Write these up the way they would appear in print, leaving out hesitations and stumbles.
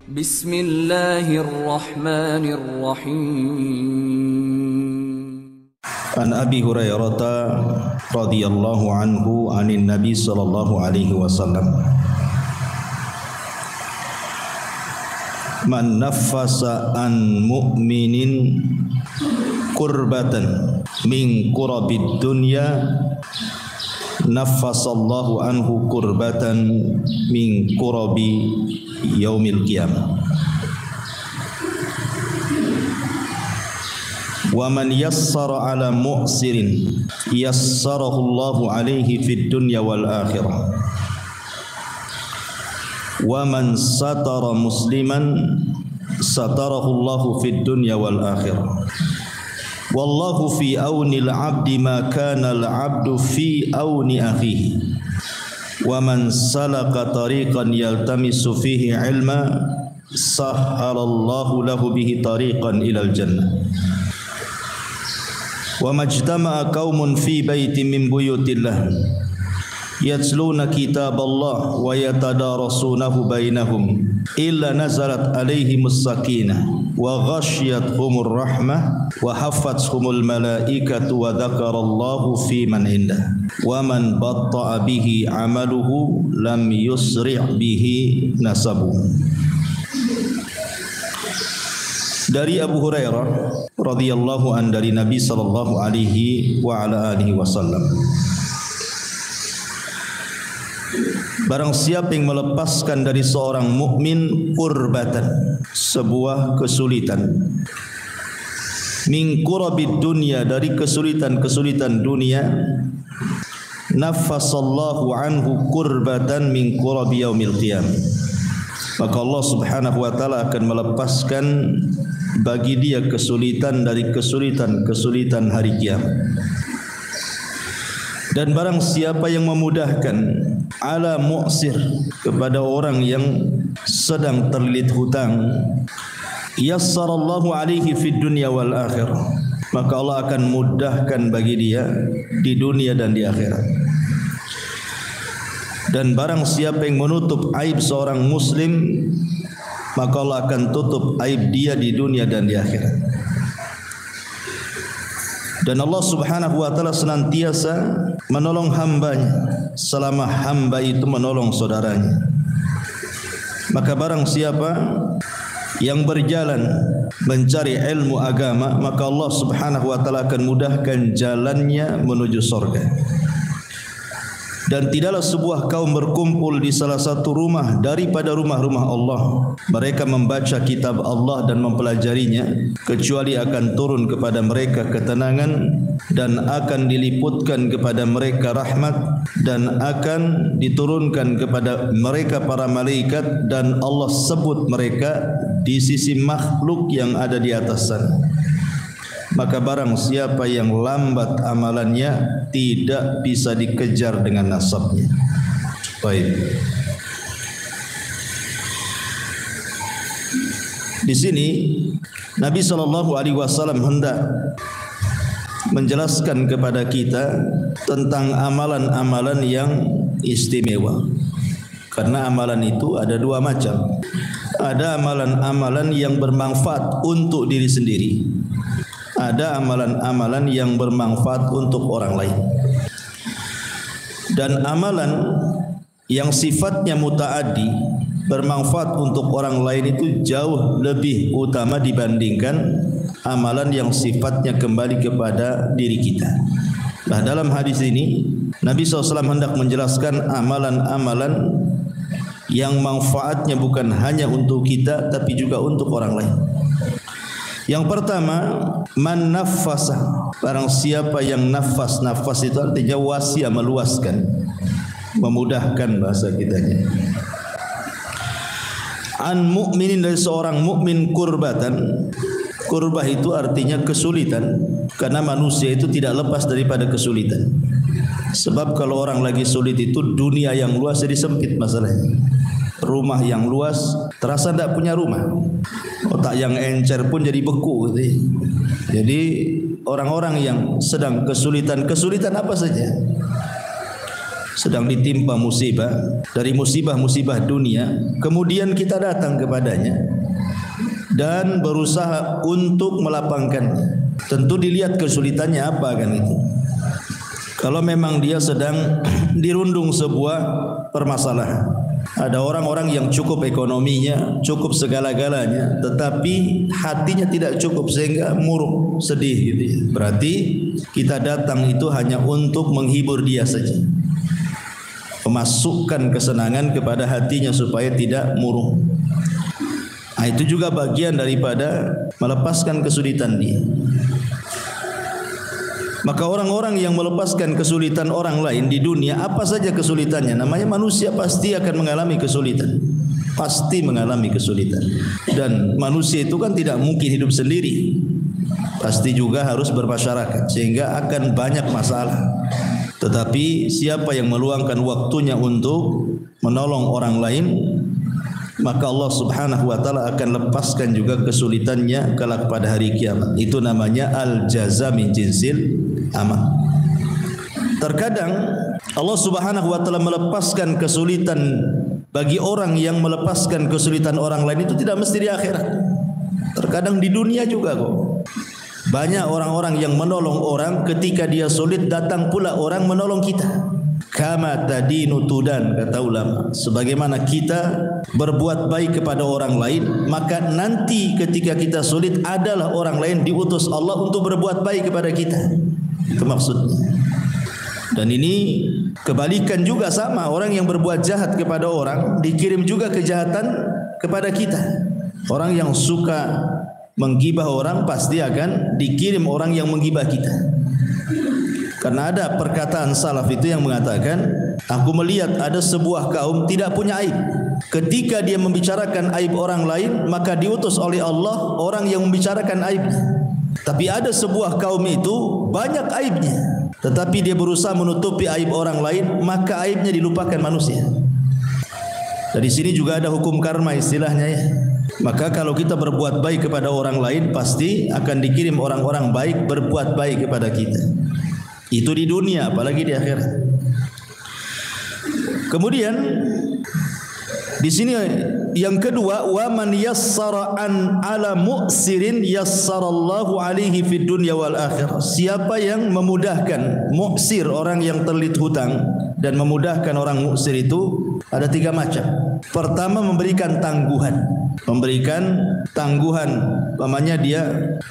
Bismillahirrahmanirrahim. An Abi Hurairah radhiyallahu anhu anin Nabi sallallahu alaihi wasallam, man naffasa an mu'minin kurbatan min kurabid dunya naffasallahu anhu kurbatan min kurabi yaumil qiyamah. Wa man yassara ala mu'sirin yassarahu Allahu alaihi fid dunya wal akhirah. Wa man satara musliman satarahu Allahu fid dunya wal akhirah. Wallahu fi auni al-'abdi ma kana al-'abdu fi auni akhihi. Wa man salaka tariqan yaltamisu fihi 'ilma sahhalallahu lahu bihi tariqan ilal jannah. Wa majtama'a qaumun fi baitin min buyutillah yatluna kitaballah wa yatadarasunahu bainahum illa nazalat alaihimus sakinah wa ghasyiyatuhumur rahmah wa haffathumul malaikatu wa dzakarallahu fi man indah wa man batta'a bihi amaluhu lam yusri' bihi nasabu. Dari Abu Hurairah radhiyallahu an dari Nabi sallallahu alaihi wa ala alihi wasallam, barang siapa yang melepaskan dari seorang mukmin kurbatan, sebuah kesulitan, min kurabid dunya, dari kesulitan-kesulitan dunia, naffasallahu anhu kurbatan min kurabi yaumil qiyamah, maka Allah subhanahu wa ta'ala akan melepaskan bagi dia kesulitan dari kesulitan-kesulitan hari kiamat. Dan barang siapa yang memudahkan ala mu'sir, kepada orang yang sedang terlilit hutang, yassarallahu alaihi fid dunya wal akhirah, maka Allah akan mudahkan bagi dia di dunia dan di akhirat. Dan barang siapa yang menutup aib seorang muslim, maka Allah akan tutup aib dia di dunia dan di akhirat. Dan Allah subhanahu wa ta'ala senantiasa menolong hambanya selama hamba itu menolong saudaranya. Maka barang siapa yang berjalan mencari ilmu agama, maka Allah subhanahu wa ta'ala akan mudahkan jalannya menuju surga. Dan tidaklah sebuah kaum berkumpul di salah satu rumah daripada rumah-rumah Allah, mereka membaca kitab Allah dan mempelajarinya, kecuali akan turun kepada mereka ketenangan dan akan diliputkan kepada mereka rahmat dan akan diturunkan kepada mereka para malaikat, dan Allah sebut mereka di sisi makhluk yang ada di atas sana. Maka barang siapa yang lambat amalannya tidak bisa dikejar dengan nasabnya. Baik. Di sini Nabi SAW hendak menjelaskan kepada kita tentang amalan-amalan yang istimewa. Karena amalan itu ada dua macam. Ada amalan-amalan yang bermanfaat untuk diri sendiri. Ada amalan-amalan yang bermanfaat untuk orang lain. Dan amalan yang sifatnya mutaaddi, bermanfaat untuk orang lain, itu jauh lebih utama dibandingkan amalan yang sifatnya kembali kepada diri kita. Nah, dalam hadis ini Nabi SAW hendak menjelaskan amalan-amalan yang manfaatnya bukan hanya untuk kita tapi juga untuk orang lain. Yang pertama, man naffasa, barang siapa yang nafas. Nafas itu artinya wasiah, meluaskan, memudahkan bahasa kitanya. An mu'minin, dari seorang mukmin kurbatan. Kurbah itu artinya kesulitan, karena manusia itu tidak lepas daripada kesulitan. Sebab kalau orang lagi sulit itu, dunia yang luas jadi sempit masalahnya. Rumah yang luas terasa tidak punya rumah. Otak yang encer pun jadi beku gitu. Jadi orang-orang yang sedang kesulitan apa saja, sedang ditimpa musibah dari musibah-musibah dunia, kemudian kita datang kepadanya dan berusaha untuk melapangkannya. Tentu dilihat kesulitannya apa kan itu. Kalau memang dia sedang dirundung sebuah permasalahan, ada orang-orang yang cukup ekonominya, cukup segala-galanya, tetapi hatinya tidak cukup sehingga murung, sedih gitu ya. Berarti kita datang itu hanya untuk menghibur dia saja, memasukkan kesenangan kepada hatinya supaya tidak murung. Nah, itu juga bagian daripada melepaskan kesulitan dia. Maka orang-orang yang melepaskan kesulitan orang lain di dunia, apa saja kesulitannya, namanya manusia pasti akan mengalami kesulitan. Pasti mengalami kesulitan. Dan manusia itu kan tidak mungkin hidup sendiri. Pasti juga harus bermasyarakat, sehingga akan banyak masalah. Tetapi siapa yang meluangkan waktunya untuk menolong orang lain, maka Allah Subhanahu wa taala akan lepaskan juga kesulitannya kelak pada hari kiamat. Itu namanya al-jaza min jinsil amal. Terkadang Allah Subhanahu wa taala melepaskan kesulitan bagi orang yang melepaskan kesulitan orang lain itu tidak mesti di akhirat. Terkadang di dunia juga kok. Banyak orang-orang yang menolong orang, ketika dia sulit datang pula orang menolong kita. Kama tadinu tudan, kata ulama. Sebagaimana kita berbuat baik kepada orang lain, maka nanti ketika kita sulit adalah orang lain diutus Allah untuk berbuat baik kepada kita. Itu maksudnya. Dan ini kebalikan juga sama, orang yang berbuat jahat kepada orang dikirim juga kejahatan kepada kita. Orang yang suka menggibah orang pasti akan dikirim orang yang menggibah kita. Karena ada perkataan salaf itu yang mengatakan, aku melihat ada sebuah kaum tidak punya aib. Ketika dia membicarakan aib orang lain, maka diutus oleh Allah orang yang membicarakan aibnya. Tapi ada sebuah kaum itu banyak aibnya, tetapi dia berusaha menutupi aib orang lain, maka aibnya dilupakan manusia. Dari sini juga ada hukum karma istilahnya ya. Maka kalau kita berbuat baik kepada orang lain, pasti akan dikirim orang-orang baik berbuat baik kepada kita. Itu di dunia, apalagi di akhirat. Kemudian di sini yang kedua, wa man yassara an ala mu'sirin yassarallahu alaihi fid dunya wal akhirah. Siapa yang memudahkan mu'sir, orang yang terlilit hutang, dan memudahkan orang mu'sir itu ada tiga macam. Pertama, memberikan tangguhan. Memberikan tangguhan, umpamanya dia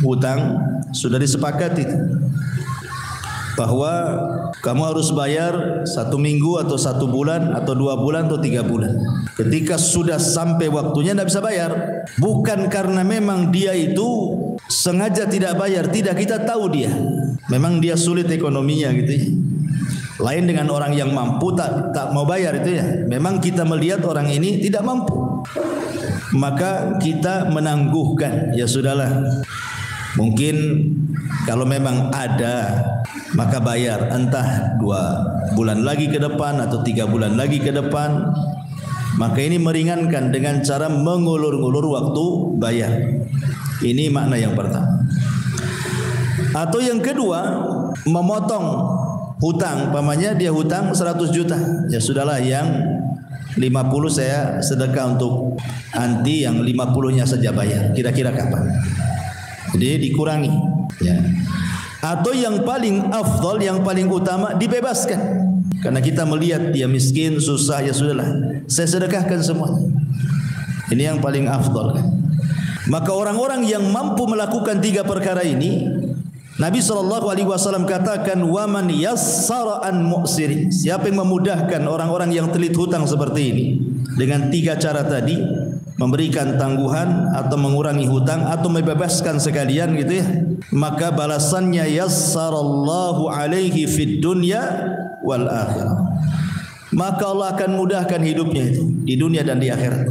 hutang sudah disepakati bahwa kamu harus bayar 1 minggu atau 1 bulan atau 2 bulan atau 3 bulan. Ketika sudah sampai waktunya tidak bisa bayar, bukan karena memang dia itu sengaja tidak bayar, tidak, kita tahu dia memang dia sulit ekonominya gitu ya. Lain dengan orang yang mampu tak mau bayar itu ya. Memang kita melihat orang ini tidak mampu, maka kita menangguhkan, ya sudahlah. Mungkin kalau memang ada, maka bayar entah 2 bulan lagi ke depan atau 3 bulan lagi ke depan. Maka ini meringankan dengan cara mengulur-ulur waktu bayar. Ini makna yang pertama. Atau yang kedua, memotong hutang. Umpamanya dia hutang 100 juta. Ya sudahlah, yang 50 saya sedekah untuk anti, yang 50-nya saja bayar. Kira-kira kapan? Jadi dikurangi ya. Atau yang paling afdal, yang paling utama, dibebaskan. Karena kita melihat dia miskin, susah, ya sudahlah, saya sedekahkan semuanya. Ini yang paling afdal kan. Maka orang-orang yang mampu melakukan 3 perkara ini, Nabi SAW katakan, wa man yassara an mu'sirin. Siapa yang memudahkan orang-orang yang terlilit hutang seperti ini dengan 3 cara tadi, memberikan tangguhan atau mengurangi hutang atau membebaskan sekalian gitu ya, maka balasannya yassarallahu alaihi fid dunya wal akhirah. Maka Allah akan mudahkan hidupnya itu di dunia dan di akhirat.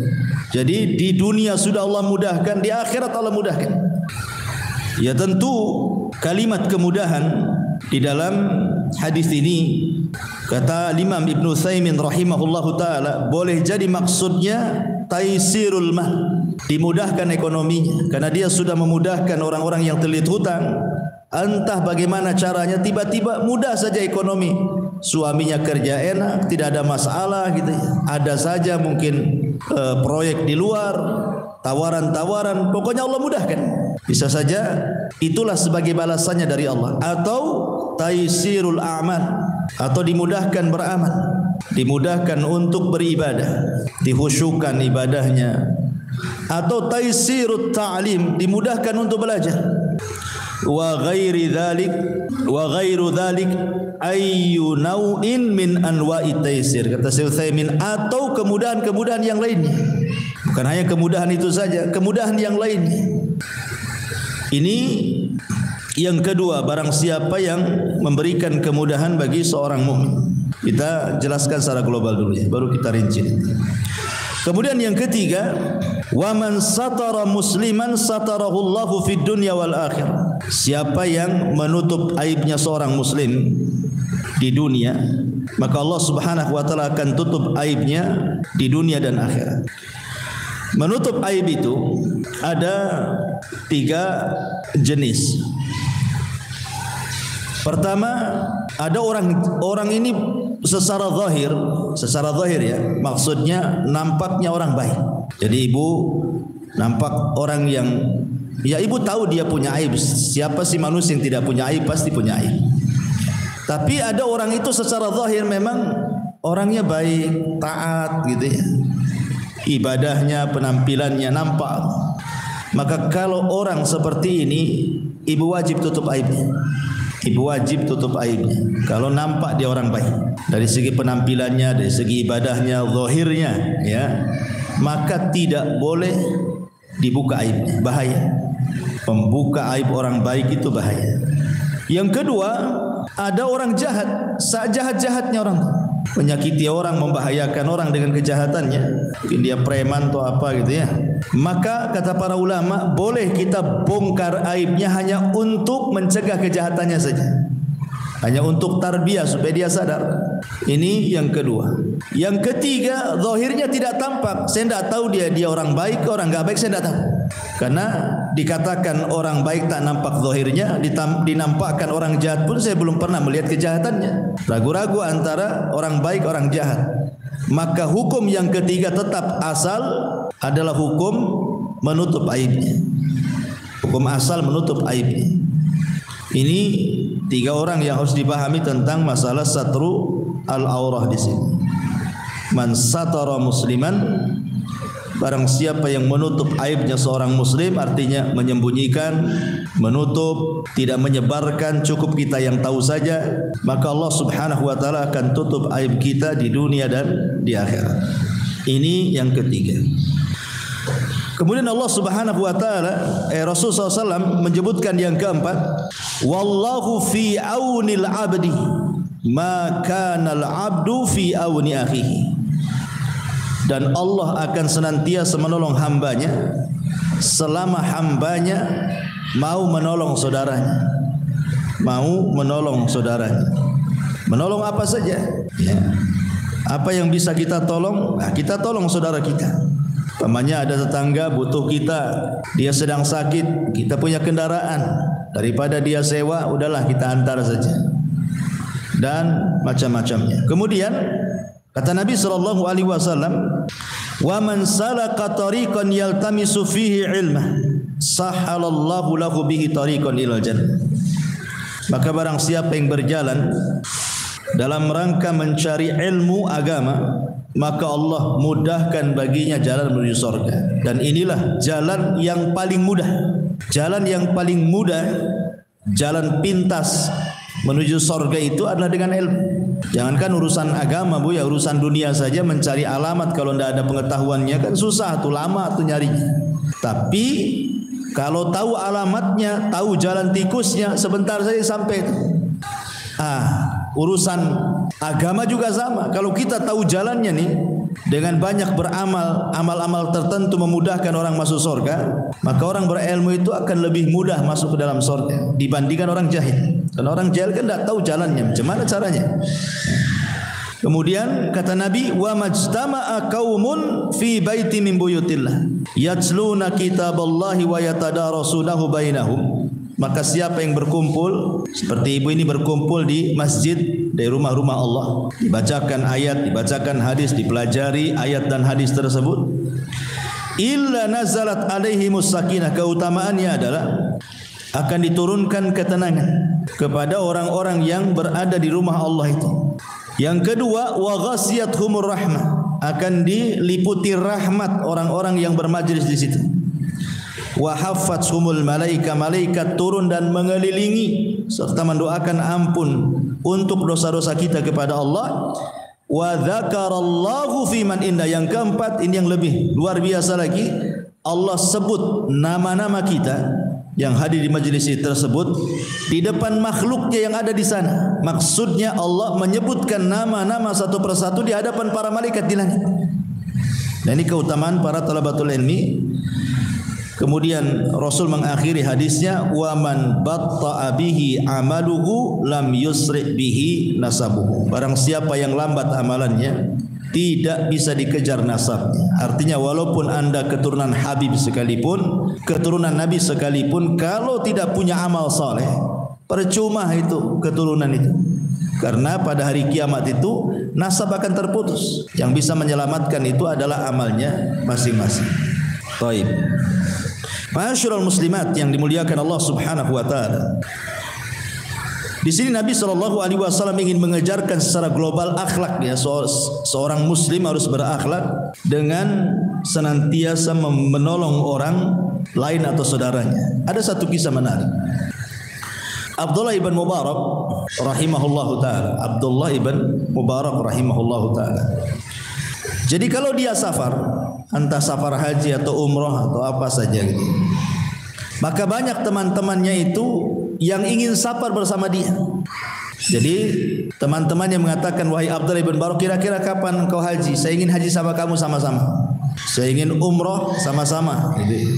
Jadi di dunia sudah Allah mudahkan, di akhirat Allah mudahkan. Ya tentu kalimat kemudahan di dalam hadis ini, kata Imam Ibn Utsaimin rahimahullahu taala, boleh jadi maksudnya taisirul mah, dimudahkan ekonominya, karena dia sudah memudahkan orang-orang yang terlilit hutang. Entah bagaimana caranya, tiba-tiba mudah saja ekonomi, suaminya kerja enak, tidak ada masalah gitu ya. Ada saja mungkin proyek di luar, tawaran-tawaran, pokoknya Allah mudahkan. Bisa saja itulah sebagai balasannya dari Allah. Atau taisirul a'mal, atau dimudahkan beramal, dimudahkan untuk beribadah, dihusyukan ibadahnya. Atau taisirut ta'lim, dimudahkan untuk belajar. Wa ghairi dzalik ayyu nau'in min anwa'i taisir, kata Syekh Utsaimin, atau kemudahan-kemudahan yang lainnya. Bukan hanya kemudahan itu saja, kemudahan yang lainnya. Ini yang kedua, barang siapa yang memberikan kemudahan bagi seorang mukmin. Kita jelaskan secara global dulu ya, baru kita rinci. Kemudian yang ketiga, wa man satara musliman satarahullahu fid dunya wal akhirah. Siapa yang menutup aibnya seorang muslim di dunia, maka Allah Subhanahu wa taala akan tutup aibnya di dunia dan akhirat. Menutup aib itu ada 3 jenis. Pertama, ada orang ini secara zahir ya, maksudnya nampaknya orang baik. Jadi ibu nampak orang yang, ya ibu tahu dia punya aib. Siapa sih manusia yang tidak punya aib? Pasti punya aib. Tapi ada orang itu secara zahir memang orangnya baik, taat gitu ya. Ibadahnya, penampilannya nampak. Maka kalau orang seperti ini, ibu wajib tutup aibnya. Ibu wajib tutup aibnya. Kalau nampak dia orang baik, dari segi penampilannya, dari segi ibadahnya, zahirnya ya, maka tidak boleh dibuka aibnya. Bahaya. Membuka aib orang baik itu bahaya. Yang kedua, ada orang jahat, sejahat-jahatnya orang, menyakiti orang, membahayakan orang dengan kejahatannya. Mungkin dia preman atau apa gitu ya. Maka kata para ulama, boleh kita bongkar aibnya hanya untuk mencegah kejahatannya saja, hanya untuk tarbiyah supaya dia sadar. Ini yang kedua. Yang ketiga, zahirnya tidak tampak. Saya tidak tahu dia orang baik, orang enggak baik, saya tidak tahu. Karena dikatakan orang baik tak nampak zahirnya, dinampakkan orang jahat pun saya belum pernah melihat kejahatannya. Ragu-ragu antara orang baik, orang jahat. Maka hukum yang ketiga tetap asal adalah hukum menutup aibnya. Hukum asal menutup aibnya. Ini 3 orang yang harus dipahami tentang masalah satru al-aurah di sini. Man satara musliman, barang siapa yang menutup aibnya seorang muslim, artinya menyembunyikan, menutup, tidak menyebarkan, cukup kita yang tahu saja, maka Allah Subhanahu wa taala akan tutup aib kita di dunia dan di akhirat. Ini yang ketiga. Kemudian Allah Subhanahu wa taala, Rasul SAW menyebutkan yang keempat, wallahu fi aunil abdi ma kana al abdu fi auni akhihi. Dan Allah akan senantiasa menolong hambanya selama hambanya mau menolong saudaranya. Mau menolong saudaranya. Menolong apa saja ya. Apa yang bisa kita tolong, nah, kita tolong saudara kita. Pamannya ada tetangga butuh kita, dia sedang sakit, kita punya kendaraan, daripada dia sewa, udahlah kita antar saja. Dan macam-macamnya. Kemudian kata Nabi SAW, wa man salaka tariqan yaltamisu fihi ilmah sahhalallahu lahu bihi tariqan ilal jannah. Maka barang siapa yang berjalan dalam rangka mencari ilmu agama, maka Allah mudahkan baginya jalan menuju surga. Dan inilah jalan yang paling mudah. Jalan yang paling mudah, jalan pintas menuju surga itu adalah dengan ilmu. Jangankan urusan agama bu ya, urusan dunia saja mencari alamat kalau tidak ada pengetahuannya kan susah tuh, lama tuh nyarinya. Tapi kalau tahu alamatnya, tahu jalan tikusnya, sebentar saja sampai itu. Urusan agama juga sama. Kalau kita tahu jalannya nih, dengan banyak beramal, amal-amal tertentu memudahkan orang masuk surga, maka orang berilmu itu akan lebih mudah masuk ke dalam surga dibandingkan orang jahil. Karena orang jahil kan tidak tahu jalannya, macam mana caranya. Kemudian kata Nabi, wa majtama'a qaumun fi baiti min buyutillah yatluna kitaballahi wa yatadarasunahu bainahum. Maka siapa yang berkumpul, seperti ibu ini berkumpul di masjid dari rumah-rumah Allah, dibacakan ayat, dibacakan hadis, dipelajari ayat dan hadis tersebut, illa nazalat alaihimus sakinah, keutamaannya adalah akan diturunkan ketenangan kepada orang-orang yang berada di rumah Allah itu. Yang kedua, wa ghasiyatuhumur rahmah, akan diliputi rahmat orang-orang yang bermajlis di situ. Wa haffathumul malaika, malaikat turun dan mengelilingi serta mendoakan ampun untuk dosa-dosa kita kepada Allah. Wa dzakarallahu fi man inda, yang keempat ini yang lebih luar biasa lagi, Allah sebut nama-nama kita yang hadir di majelis tersebut di depan makhluknya yang ada di sana. Maksudnya Allah menyebutkan nama-nama satu persatu di hadapan para malaikat di langit. Dan ini keutamaan para talabatul ilmi. Kemudian Rasul mengakhiri hadisnya, wa man batta'a bihi amaluhu lam yusri bihi nasabuhu. Barang siapa yang lambat amalannya, tidak bisa dikejar nasabnya. Artinya walaupun anda keturunan Habib sekalipun, keturunan Nabi sekalipun, kalau tidak punya amal saleh, percuma itu keturunan itu. Karena pada hari kiamat itu nasab akan terputus. Yang bisa menyelamatkan itu adalah amalnya masing-masing. Baik. Ma'asyiral muslimat yang dimuliakan Allah Subhanahu wa taala. Di sini Nabi SAW ingin mengejarkan secara global akhlak, ya, seorang muslim harus berakhlak dengan senantiasa menolong orang lain atau saudaranya. Ada satu kisah menarik. Abdullah ibn Mubarak rahimahullahu taala. Abdullah ibn Mubarak rahimahullahu taala. Jadi kalau dia safar, entah safar haji atau umrah atau apa saja gitu, maka banyak teman-temannya itu yang ingin safar bersama dia. Jadi teman-temannya mengatakan, wahai Abdullah ibn Mubarak, kira-kira kapan engkau haji? Saya ingin haji sama kamu sama-sama. Saya ingin umrah sama-sama gitu.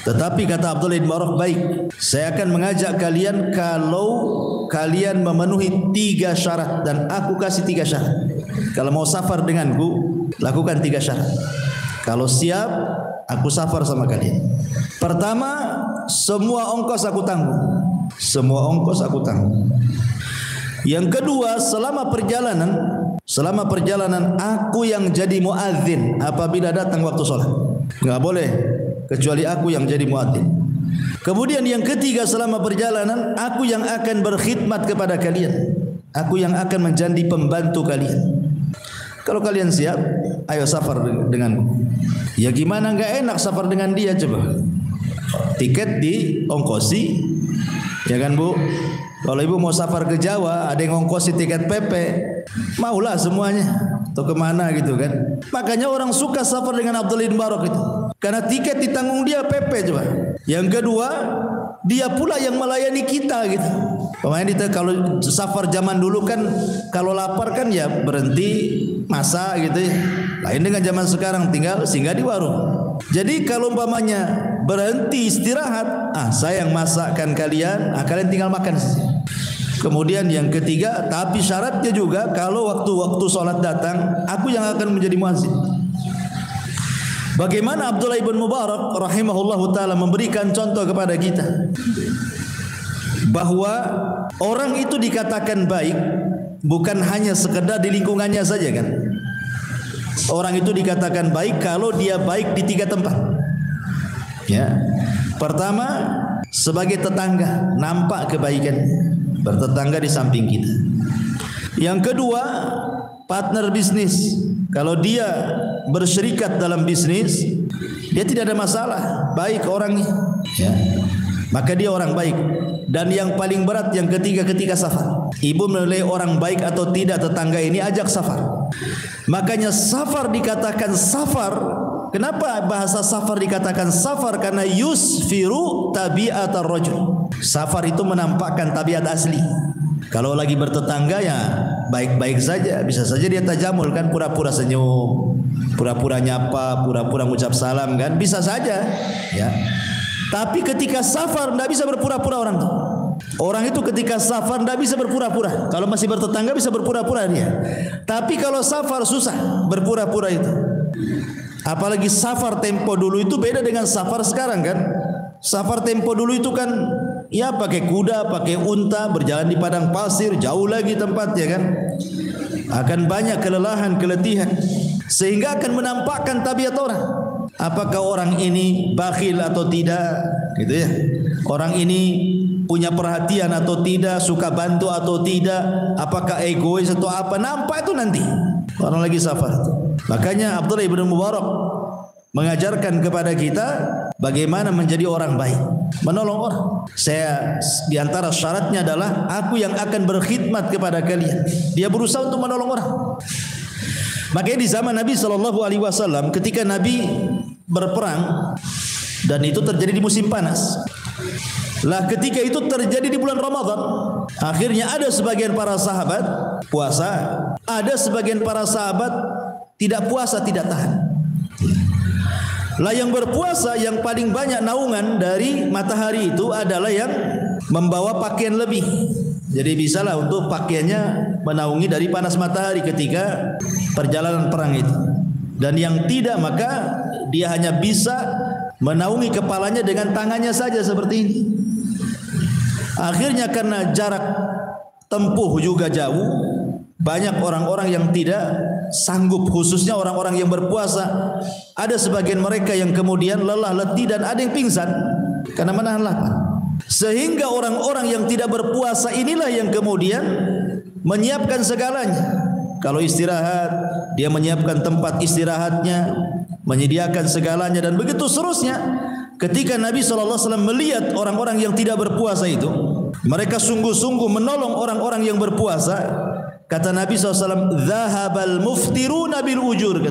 Tetapi kata Abdullah ibn Mubarak, baik, saya akan mengajak kalian kalau kalian memenuhi 3 syarat dan aku kasih 3 syarat. Kalau mau safar denganku, lakukan 3 syarat. Kalau siap, aku safar sama kalian. Pertama, semua ongkos aku tanggung. Semua ongkos aku tanggung. Yang kedua, selama perjalanan aku yang jadi muadzin apabila datang waktu sholat. Enggak boleh kecuali aku yang jadi muadzin. Kemudian yang ketiga, selama perjalanan aku yang akan berkhidmat kepada kalian. Aku yang akan menjadi pembantu kalian. Kalau kalian siap, ayo safar denganku. Ya gimana enggak enak safar dengan dia coba. Tiket diongkosi, ya kan Bu? Kalau ibu mau safar ke Jawa, ada yang ongkosi tiket PP, maulah semuanya. Atau kemana gitu kan. Makanya orang suka safar dengan Abdullah bin Mubarak itu, karena tiket ditanggung dia PP coba. Yang kedua, dia pula yang melayani kita gitu. Pemain kita kalau safar zaman dulu kan, kalau lapar kan ya berhenti masak gitu ya. Lain dengan zaman sekarang tinggal singgah di warung. Jadi kalau umpamanya berhenti istirahat, saya yang masakkan kalian, kalian tinggal makan saja. Kemudian yang ketiga, tapi syaratnya juga kalau waktu sholat datang, aku yang akan menjadi muazzin. Bagaimana Abdullah ibn Mubarak rahimahullahu ta'ala memberikan contoh kepada kita bahwa orang itu dikatakan baik bukan hanya sekedar di lingkungannya saja kan. Orang itu dikatakan baik kalau dia baik di 3 tempat. Ya. Pertama, sebagai tetangga, nampak kebaikannya, bertetangga di samping kita. Yang kedua, partner bisnis. Kalau dia berserikat dalam bisnis, dia tidak ada masalah, baik orangnya, ya. Maka dia orang baik. Dan yang paling berat yang ketiga ketika safar, ibu menilai orang baik atau tidak tetangga ini, ajak safar. Makanya safar dikatakan safar. Kenapa bahasa safar dikatakan safar? Karena yusfiru tabiatar rajul. Safar itu menampakkan tabiat asli. Kalau lagi bertetangga ya baik-baik saja, bisa saja dia tajamul kan, pura-pura senyum, pura-pura nyapa, pura-pura ngucap salam kan, bisa saja, ya. Tapi ketika safar tidak bisa berpura-pura orang tuh. Orang itu ketika safar tidak bisa berpura-pura. Kalau masih bertetangga bisa berpura-pura dia. Tapi kalau safar susah berpura-pura itu. Apalagi safar tempo dulu itu beda dengan safar sekarang kan. Safar tempo dulu itu kan ya pakai kuda, pakai unta, berjalan di padang pasir, jauh lagi tempatnya kan. Akan banyak kelelahan, keletihan, sehingga akan menampakkan tabiat orang. Apakah orang ini bakhil atau tidak, gitu ya. Orang ini punya perhatian atau tidak, suka bantu atau tidak, apakah egois atau apa, nampak itu nanti orang lagi safar. Makanya Abdullah ibn Mubarak mengajarkan kepada kita bagaimana menjadi orang baik, menolong orang. Saya di antara syaratnya adalah aku yang akan berkhidmat kepada kalian. Dia berusaha untuk menolong orang. Makanya di zaman Nabi SAW, ketika Nabi berperang, dan itu terjadi di musim panas. Lah ketika itu terjadi di bulan Ramadan, akhirnya ada sebagian para sahabat puasa, ada sebagian para sahabat tidak puasa, tidak tahan. Lah yang berpuasa yang paling banyak naungan dari matahari itu adalah yang membawa pakaian lebih. Jadi bisalah untuk pakaiannya menaungi dari panas matahari ketika perjalanan perang itu. Dan yang tidak, maka dia hanya bisa menaungi kepalanya dengan tangannya saja seperti ini. Akhirnya karena jarak tempuh juga jauh, banyak orang-orang yang tidak sanggup, khususnya orang-orang yang berpuasa. Ada sebagian mereka yang kemudian lelah, letih, dan ada yang pingsan karena menahan lapar. Sehingga orang-orang yang tidak berpuasa inilah yang kemudian menyiapkan segalanya. Kalau istirahat, dia menyiapkan tempat istirahatnya, menyediakan segalanya, dan begitu seterusnya. Ketika Nabi SAW melihat orang-orang yang tidak berpuasa itu, mereka sungguh-sungguh menolong orang-orang yang berpuasa. Kata Nabi SAW, "Zahabal muftiruna bil ujur."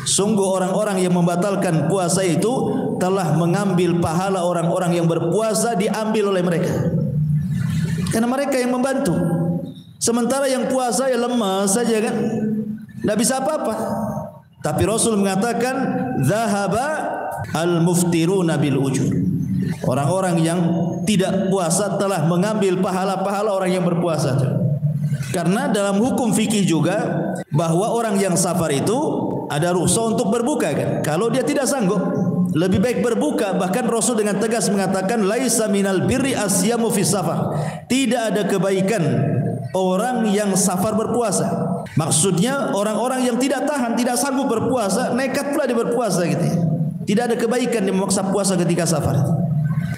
Sungguh orang-orang yang membatalkan puasa itu telah mengambil pahala orang-orang yang berpuasa, diambil oleh mereka. Karena mereka yang membantu. Sementara yang puasa ya lemas saja kan, tidak bisa apa-apa. Tapi Rasul mengatakan, "Zahaba al-muftiruna bil ujur." Orang-orang yang tidak puasa telah mengambil pahala-pahala orang yang berpuasa. Karena dalam hukum fikih juga bahwa orang yang safar itu ada rukhsah untuk berbuka kan. Kalau dia tidak sanggup, lebih baik berbuka. Bahkan Rasul dengan tegas mengatakan, "Laisa minal birri asyamu fi safar." Tidak ada kebaikan orang yang safar berpuasa. Maksudnya orang-orang yang tidak tahan, tidak sanggup berpuasa, nekat pula dia berpuasa gitu ya. Tidak ada kebaikan dia memaksa puasa ketika safar.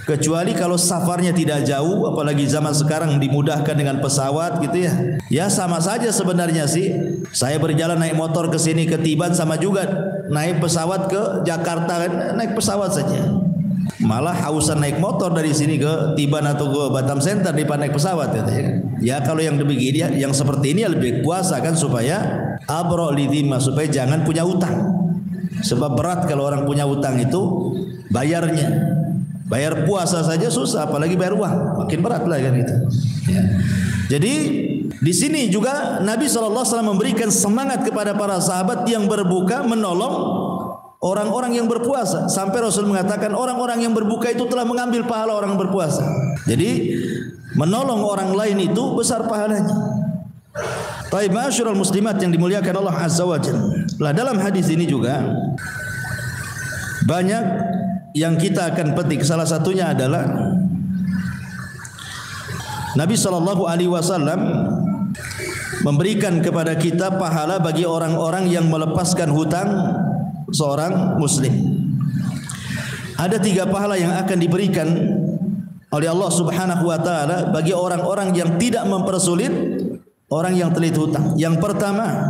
Kecuali kalau safarnya tidak jauh, apalagi zaman sekarang dimudahkan dengan pesawat gitu ya. Ya sama saja sebenarnya sih. Saya berjalan naik motor ke sini ke Tiban sama juga naik pesawat ke Jakarta kan, naik pesawat saja. Malah hausan naik motor dari sini ke Tiban atau ke Batam Center daripada naik pesawat gitu ya. Ya kalau yang demikian, yang seperti ini lebih puasa kan, supaya abro lidhimah, supaya jangan punya utang. Sebab berat kalau orang punya utang itu bayarnya. Bayar puasa saja susah, apalagi bayar uang, makin berat lah kan gitu. Ya. Jadi di sini juga Nabi SAW memberikan semangat kepada para sahabat yang berbuka menolong orang-orang yang berpuasa. Sampai Rasul mengatakan orang-orang yang berbuka itu telah mengambil pahala orang berpuasa. Jadi menolong orang lain itu besar pahalanya. Taib ma'asyiral muslimat yang dimuliakan Allah Azza wa Jalla. Lah dalam hadis ini juga banyak yang kita akan petik. Salah satunya adalah Nabi SAW memberikan kepada kita pahala bagi orang-orang yang melepaskan hutang seorang muslim. Ada 3 pahala yang akan diberikan oleh Allah Subhanahu wa taala bagi orang-orang yang tidak mempersulit orang yang telit hutang. Yang pertama,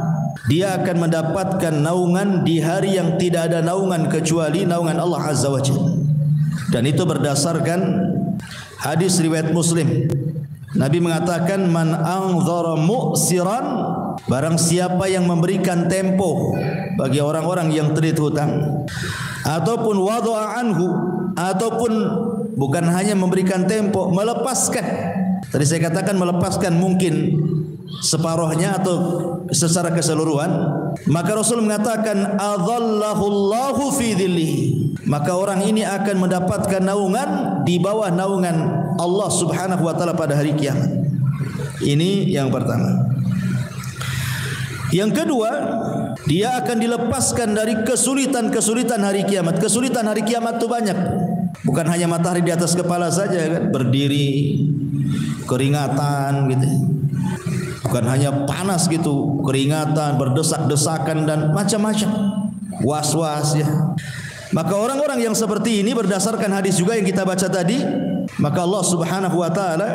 dia akan mendapatkan naungan di hari yang tidak ada naungan kecuali naungan Allah Azza wa Jalla. Dan itu berdasarkan hadis riwayat Muslim. Nabi mengatakan, "Man anzara mu'siran," barang siapa yang memberikan tempo bagi orang-orang yang telit hutang, ataupun wada'a anhu, ataupun bukan hanya memberikan tempo, melepaskan. Tadi saya katakan melepaskan mungkin separuhnya atau secara keseluruhan, maka Rasul mengatakan, "Adzallahu Allahu fi dhillihi." Maka orang ini akan mendapatkan naungan di bawah naungan Allah Subhanahu wa taala pada hari kiamat. Ini yang pertama. Yang kedua, dia akan dilepaskan dari kesulitan-kesulitan hari kiamat. Kesulitan hari kiamat itu banyak. Bukan hanya matahari di atas kepala saja kan, berdiri keringatan gitu. Bukan hanya panas gitu, keringatan, berdesak-desakan dan macam-macam. Was-was ya. Maka orang-orang yang seperti ini berdasarkan hadis juga yang kita baca tadi, maka Allah Subhanahu wa taala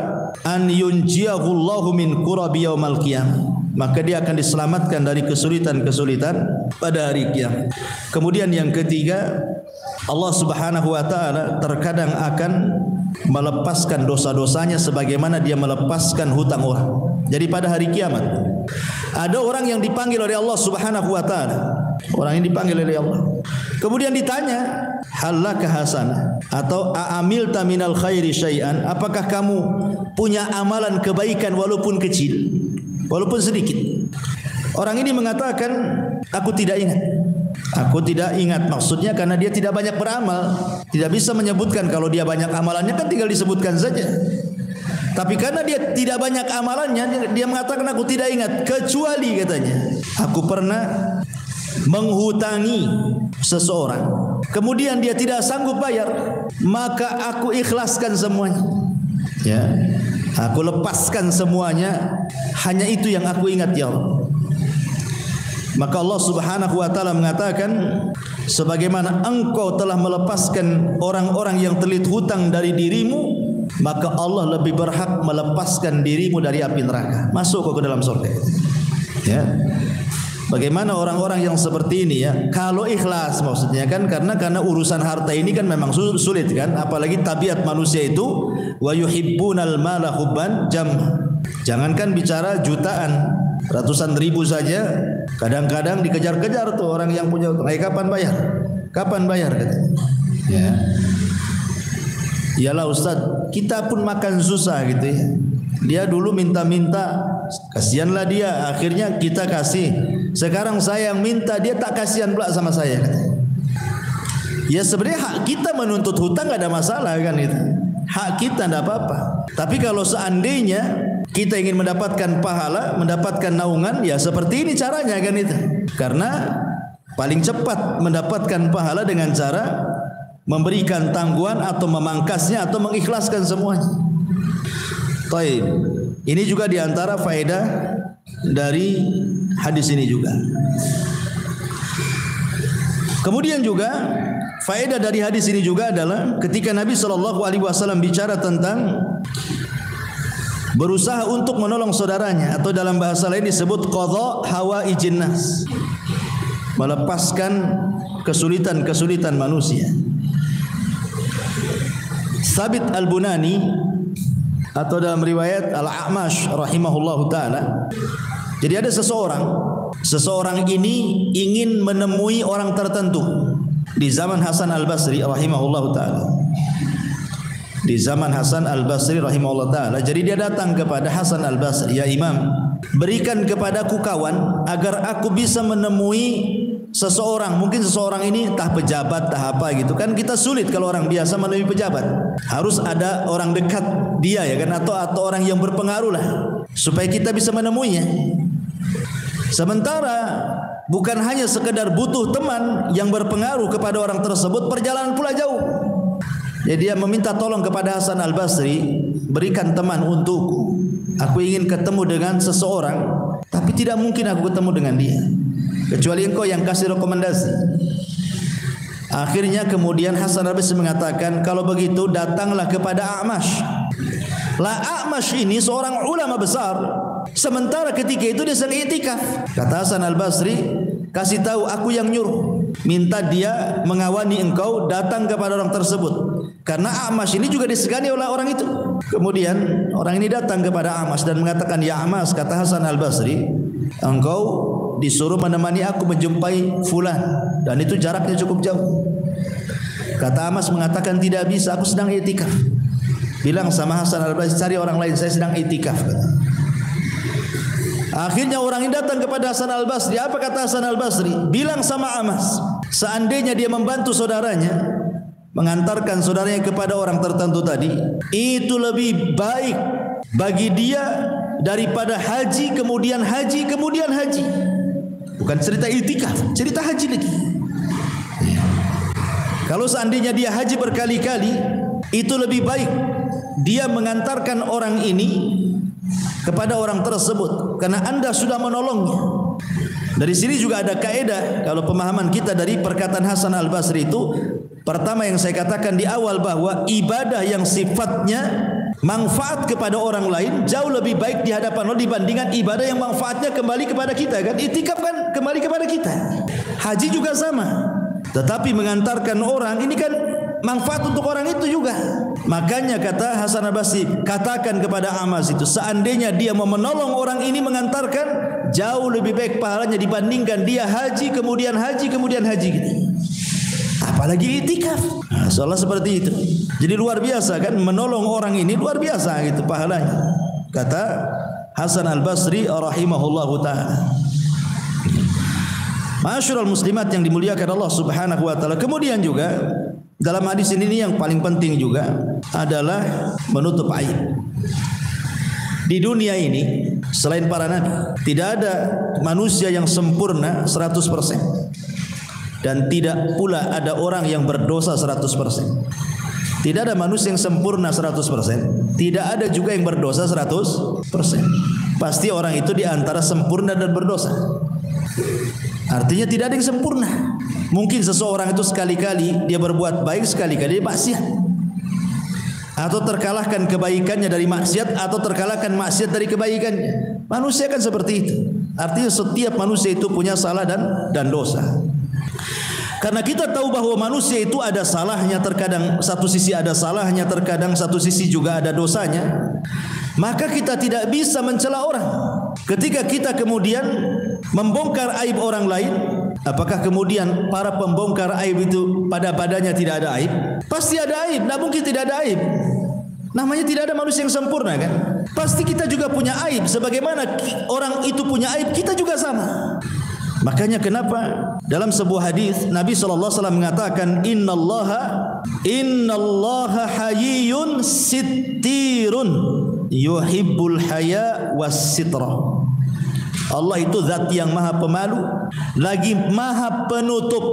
an yunjiyahullahu min qurabi yaumal qiyamah. Maka dia akan diselamatkan dari kesulitan-kesulitan pada hari kiamat. Kemudian yang ketiga, Allah Subhanahu wa taala terkadang akan melepaskan dosa-dosanya sebagaimana dia melepaskan hutang orang. Jadi pada hari kiamat ada orang yang dipanggil oleh Allah Subhanahu wa taala. Orang yang dipanggil oleh Allah. Kemudian ditanya, "Hallaka hasanah?" atau "A'amilta minal khairi syai'an?" Apakah kamu punya amalan kebaikan walaupun kecil, walaupun sedikit? Orang ini mengatakan, "Aku tidak ingat." Aku tidak ingat, maksudnya karena dia tidak banyak beramal. Tidak bisa menyebutkan, kalau dia banyak amalannya kan tinggal disebutkan saja. Tapi karena dia tidak banyak amalannya, dia mengatakan aku tidak ingat, kecuali katanya, aku pernah menghutangi seseorang, kemudian dia tidak sanggup bayar, maka aku ikhlaskan semuanya. Ya, aku lepaskan semuanya, hanya itu yang aku ingat ya Allah. Maka Allah Subhanahu wa taala mengatakan, sebagaimana engkau telah melepaskan orang-orang yang terlilit hutang dari dirimu, maka Allah lebih berhak melepaskan dirimu dari api neraka. Masuk kau ke dalam surga. Ya. Bagaimana orang-orang yang seperti ini ya? Kalau ikhlas maksudnya kan, karena urusan harta ini kan memang sulit kan, apalagi tabiat manusia itu wa yuhibbunal mala hubban jam. Jangankan bicara jutaan, ratusan ribu saja kadang-kadang dikejar-kejar tuh orang yang punya utang. Kapan bayar? Kapan bayar katanya. Ya. Iyalah Ustaz, kita pun makan susah gitu ya. Dia dulu minta-minta, kasihanlah dia, akhirnya kita kasih. Sekarang saya yang minta, dia tak kasihan pula sama saya. Ya sebenarnya hak kita menuntut hutang gak ada masalah kan itu. Hak kita tidak apa-apa. Tapi kalau seandainya kita ingin mendapatkan pahala, mendapatkan naungan, ya seperti ini caranya kan itu. Karena paling cepat mendapatkan pahala dengan cara memberikan tangguhan atau memangkasnya atau mengikhlaskan semuanya. Taib. Ini juga diantara faedah dari hadis ini juga. Kemudian juga faedah dari hadis ini juga adalah ketika Nabi SAW bicara tentang berusaha untuk menolong saudaranya, atau dalam bahasa lain disebut qadha hawaijin nas, melepaskan kesulitan-kesulitan manusia. Sabit Al-Bunani atau dalam riwayat Al-A'mash rahimahullahu ta'ala, jadi ada seseorang ini ingin menemui orang tertentu di zaman Hasan Al-Basri rahimahullahu ta'ala. Di zaman Hasan Al-Basri rahimahullahu ta'ala, jadi dia datang kepada Hasan Al-Basri, "Ya Imam, berikan kepadaku kawan agar aku bisa menemui seseorang." Mungkin seseorang ini entah pejabat, entah apa gitu kan, kita sulit kalau orang biasa menemui pejabat. Harus ada orang dekat dia ya kan, atau orang yang berpengaruh lah, supaya kita bisa menemuinya. Sementara bukan hanya sekedar butuh teman yang berpengaruh kepada orang tersebut, perjalanan pula jauh. Jadi dia meminta tolong kepada Hasan Al-Basri, "Berikan teman untukku. Aku ingin ketemu dengan seseorang, tapi tidak mungkin aku ketemu dengan dia kecuali engkau yang kasih rekomendasi." Akhirnya kemudian Hasan Al-Basri mengatakan, "Kalau begitu datanglah kepada A'mash." Lah A'mash ini seorang ulama besar, sementara ketika itu dia sedang i'tikaf. Kata Hasan Al-Basri, "Kasih tahu aku yang nyuruh, minta dia mengawani engkau datang kepada orang tersebut, karena A'mash ini juga disegani oleh orang itu." Kemudian orang ini datang kepada A'mash dan mengatakan, "Ya A'mash," kata Hasan Al-Basri, "engkau disuruh menemani aku menjumpai fulan, dan itu jaraknya cukup jauh." Kata A'mash mengatakan, "Tidak bisa, aku sedang i'tikaf." Bilang sama Hasan Al-Basri, "Cari orang lain, saya sedang i'tikaf." Akhirnya orang ini datang kepada Hasan Al-Basri. Apa kata Hasan Al-Basri? Bilang sama A'mash, seandainya dia membantu saudaranya, mengantarkan saudaranya kepada orang tertentu tadi, itu lebih baik bagi dia daripada haji kemudian haji kemudian haji. Bukan cerita i'tikaf, cerita haji lagi. Kalau seandainya dia haji berkali-kali, itu lebih baik dia mengantarkan orang ini kepada orang tersebut, karena Anda sudah menolongnya. Dari sini juga ada kaidah kalau pemahaman kita dari perkataan Hasan Al-Basri itu, pertama yang saya katakan di awal bahwa ibadah yang sifatnya manfaat kepada orang lain jauh lebih baik di hadapan Allah dibandingkan ibadah yang manfaatnya kembali kepada kita kan. Iktikaf kan kembali kepada kita. Haji juga sama. Tetapi mengantarkan orang ini kan manfaat untuk orang itu juga. Makanya kata Hasan Al-Basri, katakan kepada Amas itu, seandainya dia mau menolong orang ini mengantarkan, jauh lebih baik pahalanya dibandingkan dia haji kemudian haji gitu. Apalagi iktikaf. Nah, soalnya seperti itu. Jadi luar biasa kan, menolong orang ini luar biasa gitu pahalanya. Kata Hasan Al-Basri rahimahullahu taala. Ma'asyiral muslimat yang dimuliakan Allah Subhanahu wa taala. Kemudian juga dalam hadis ini yang paling penting juga adalah menutup aib. Di dunia ini selain para nabi, tidak ada manusia yang sempurna 100%. Dan tidak pula ada orang yang berdosa 100%. Tidak ada manusia yang sempurna 100%. Tidak ada juga yang berdosa 100%. Pasti orang itu di antara sempurna dan berdosa. Artinya tidak ada yang sempurna. Mungkin seseorang itu sekali-kali dia berbuat baik, sekali-kali dia maksiat. Atau terkalahkan kebaikannya dari maksiat, atau terkalahkan maksiat dari kebaikannya. Manusia kan seperti itu. Artinya setiap manusia itu punya salah dan dosa. Karena kita tahu bahwa manusia itu ada salahnya, terkadang satu sisi ada salahnya, terkadang satu sisi juga ada dosanya. Maka kita tidak bisa mencela orang. Ketika kita kemudian membongkar aib orang lain, apakah kemudian para pembongkar aib itu pada badannya tidak ada aib? Pasti ada aib, tidak mungkin tidak ada aib. Namanya tidak ada manusia yang sempurna kan? Pasti kita juga punya aib. Sebagaimana orang itu punya aib, kita juga sama. Makanya kenapa dalam sebuah hadis Nabi SAW mengatakan innallaha hayyun sittirun yuhibbul haya was-sitra. Allah itu zat yang maha pemalu lagi maha penutup,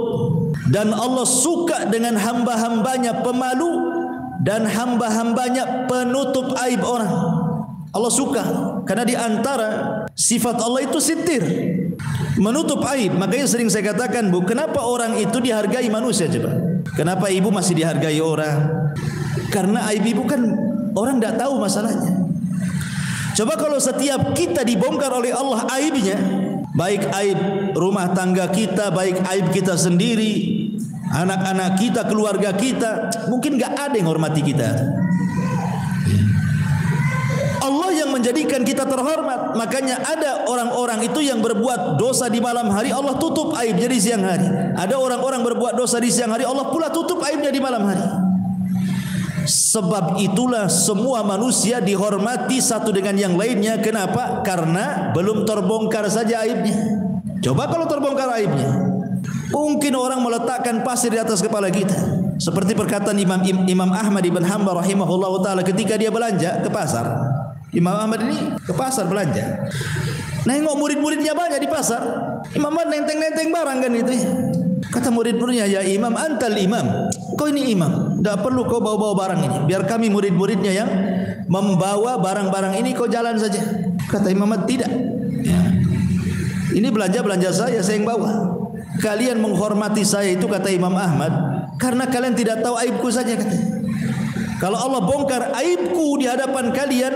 dan Allah suka dengan hamba-hambanya pemalu dan hamba-hambanya penutup aib orang. Allah suka karena di antara sifat Allah itu sittir, menutup aib. Makanya sering saya katakan, Bu, kenapa orang itu dihargai manusia coba? Kenapa ibu masih dihargai orang? Karena aib ibu kan orang tidak tahu masalahnya. Coba kalau setiap kita dibongkar oleh Allah aibnya, baik aib rumah tangga kita, baik aib kita sendiri, anak-anak kita, keluarga kita, mungkin nggak ada yang hormati kita. Allah yang menjadikan kita terhormat. Makanya ada orang-orang itu yang berbuat dosa di malam hari, Allah tutup aibnya di siang hari. Ada orang-orang berbuat dosa di siang hari, Allah pula tutup aibnya di malam hari. Sebab itulah semua manusia dihormati satu dengan yang lainnya. Kenapa? Karena belum terbongkar saja aibnya. Coba kalau terbongkar aibnya, mungkin orang meletakkan pasir di atas kepala kita. Seperti perkataan Imam Ahmad ibn Hanbal rahimahullah ta'ala ketika dia belanja ke pasar. Imam Ahmad ini ke pasar belanja, nengok murid-muridnya banyak di pasar. Imam Ahmad nenteng-nenteng barang kan gitu ya. Kata murid-muridnya, ya Imam, antal imam, kau ini imam, tidak perlu kau bawa-bawa barang ini, biar kami murid-muridnya yang membawa barang-barang ini, kau jalan saja. Kata Imam Ahmad, tidak ya. Ini belanja saya yang bawa. Kalian menghormati saya itu, kata Imam Ahmad, karena kalian tidak tahu aibku saja, katanya. Kalau Allah bongkar aibku di hadapan kalian,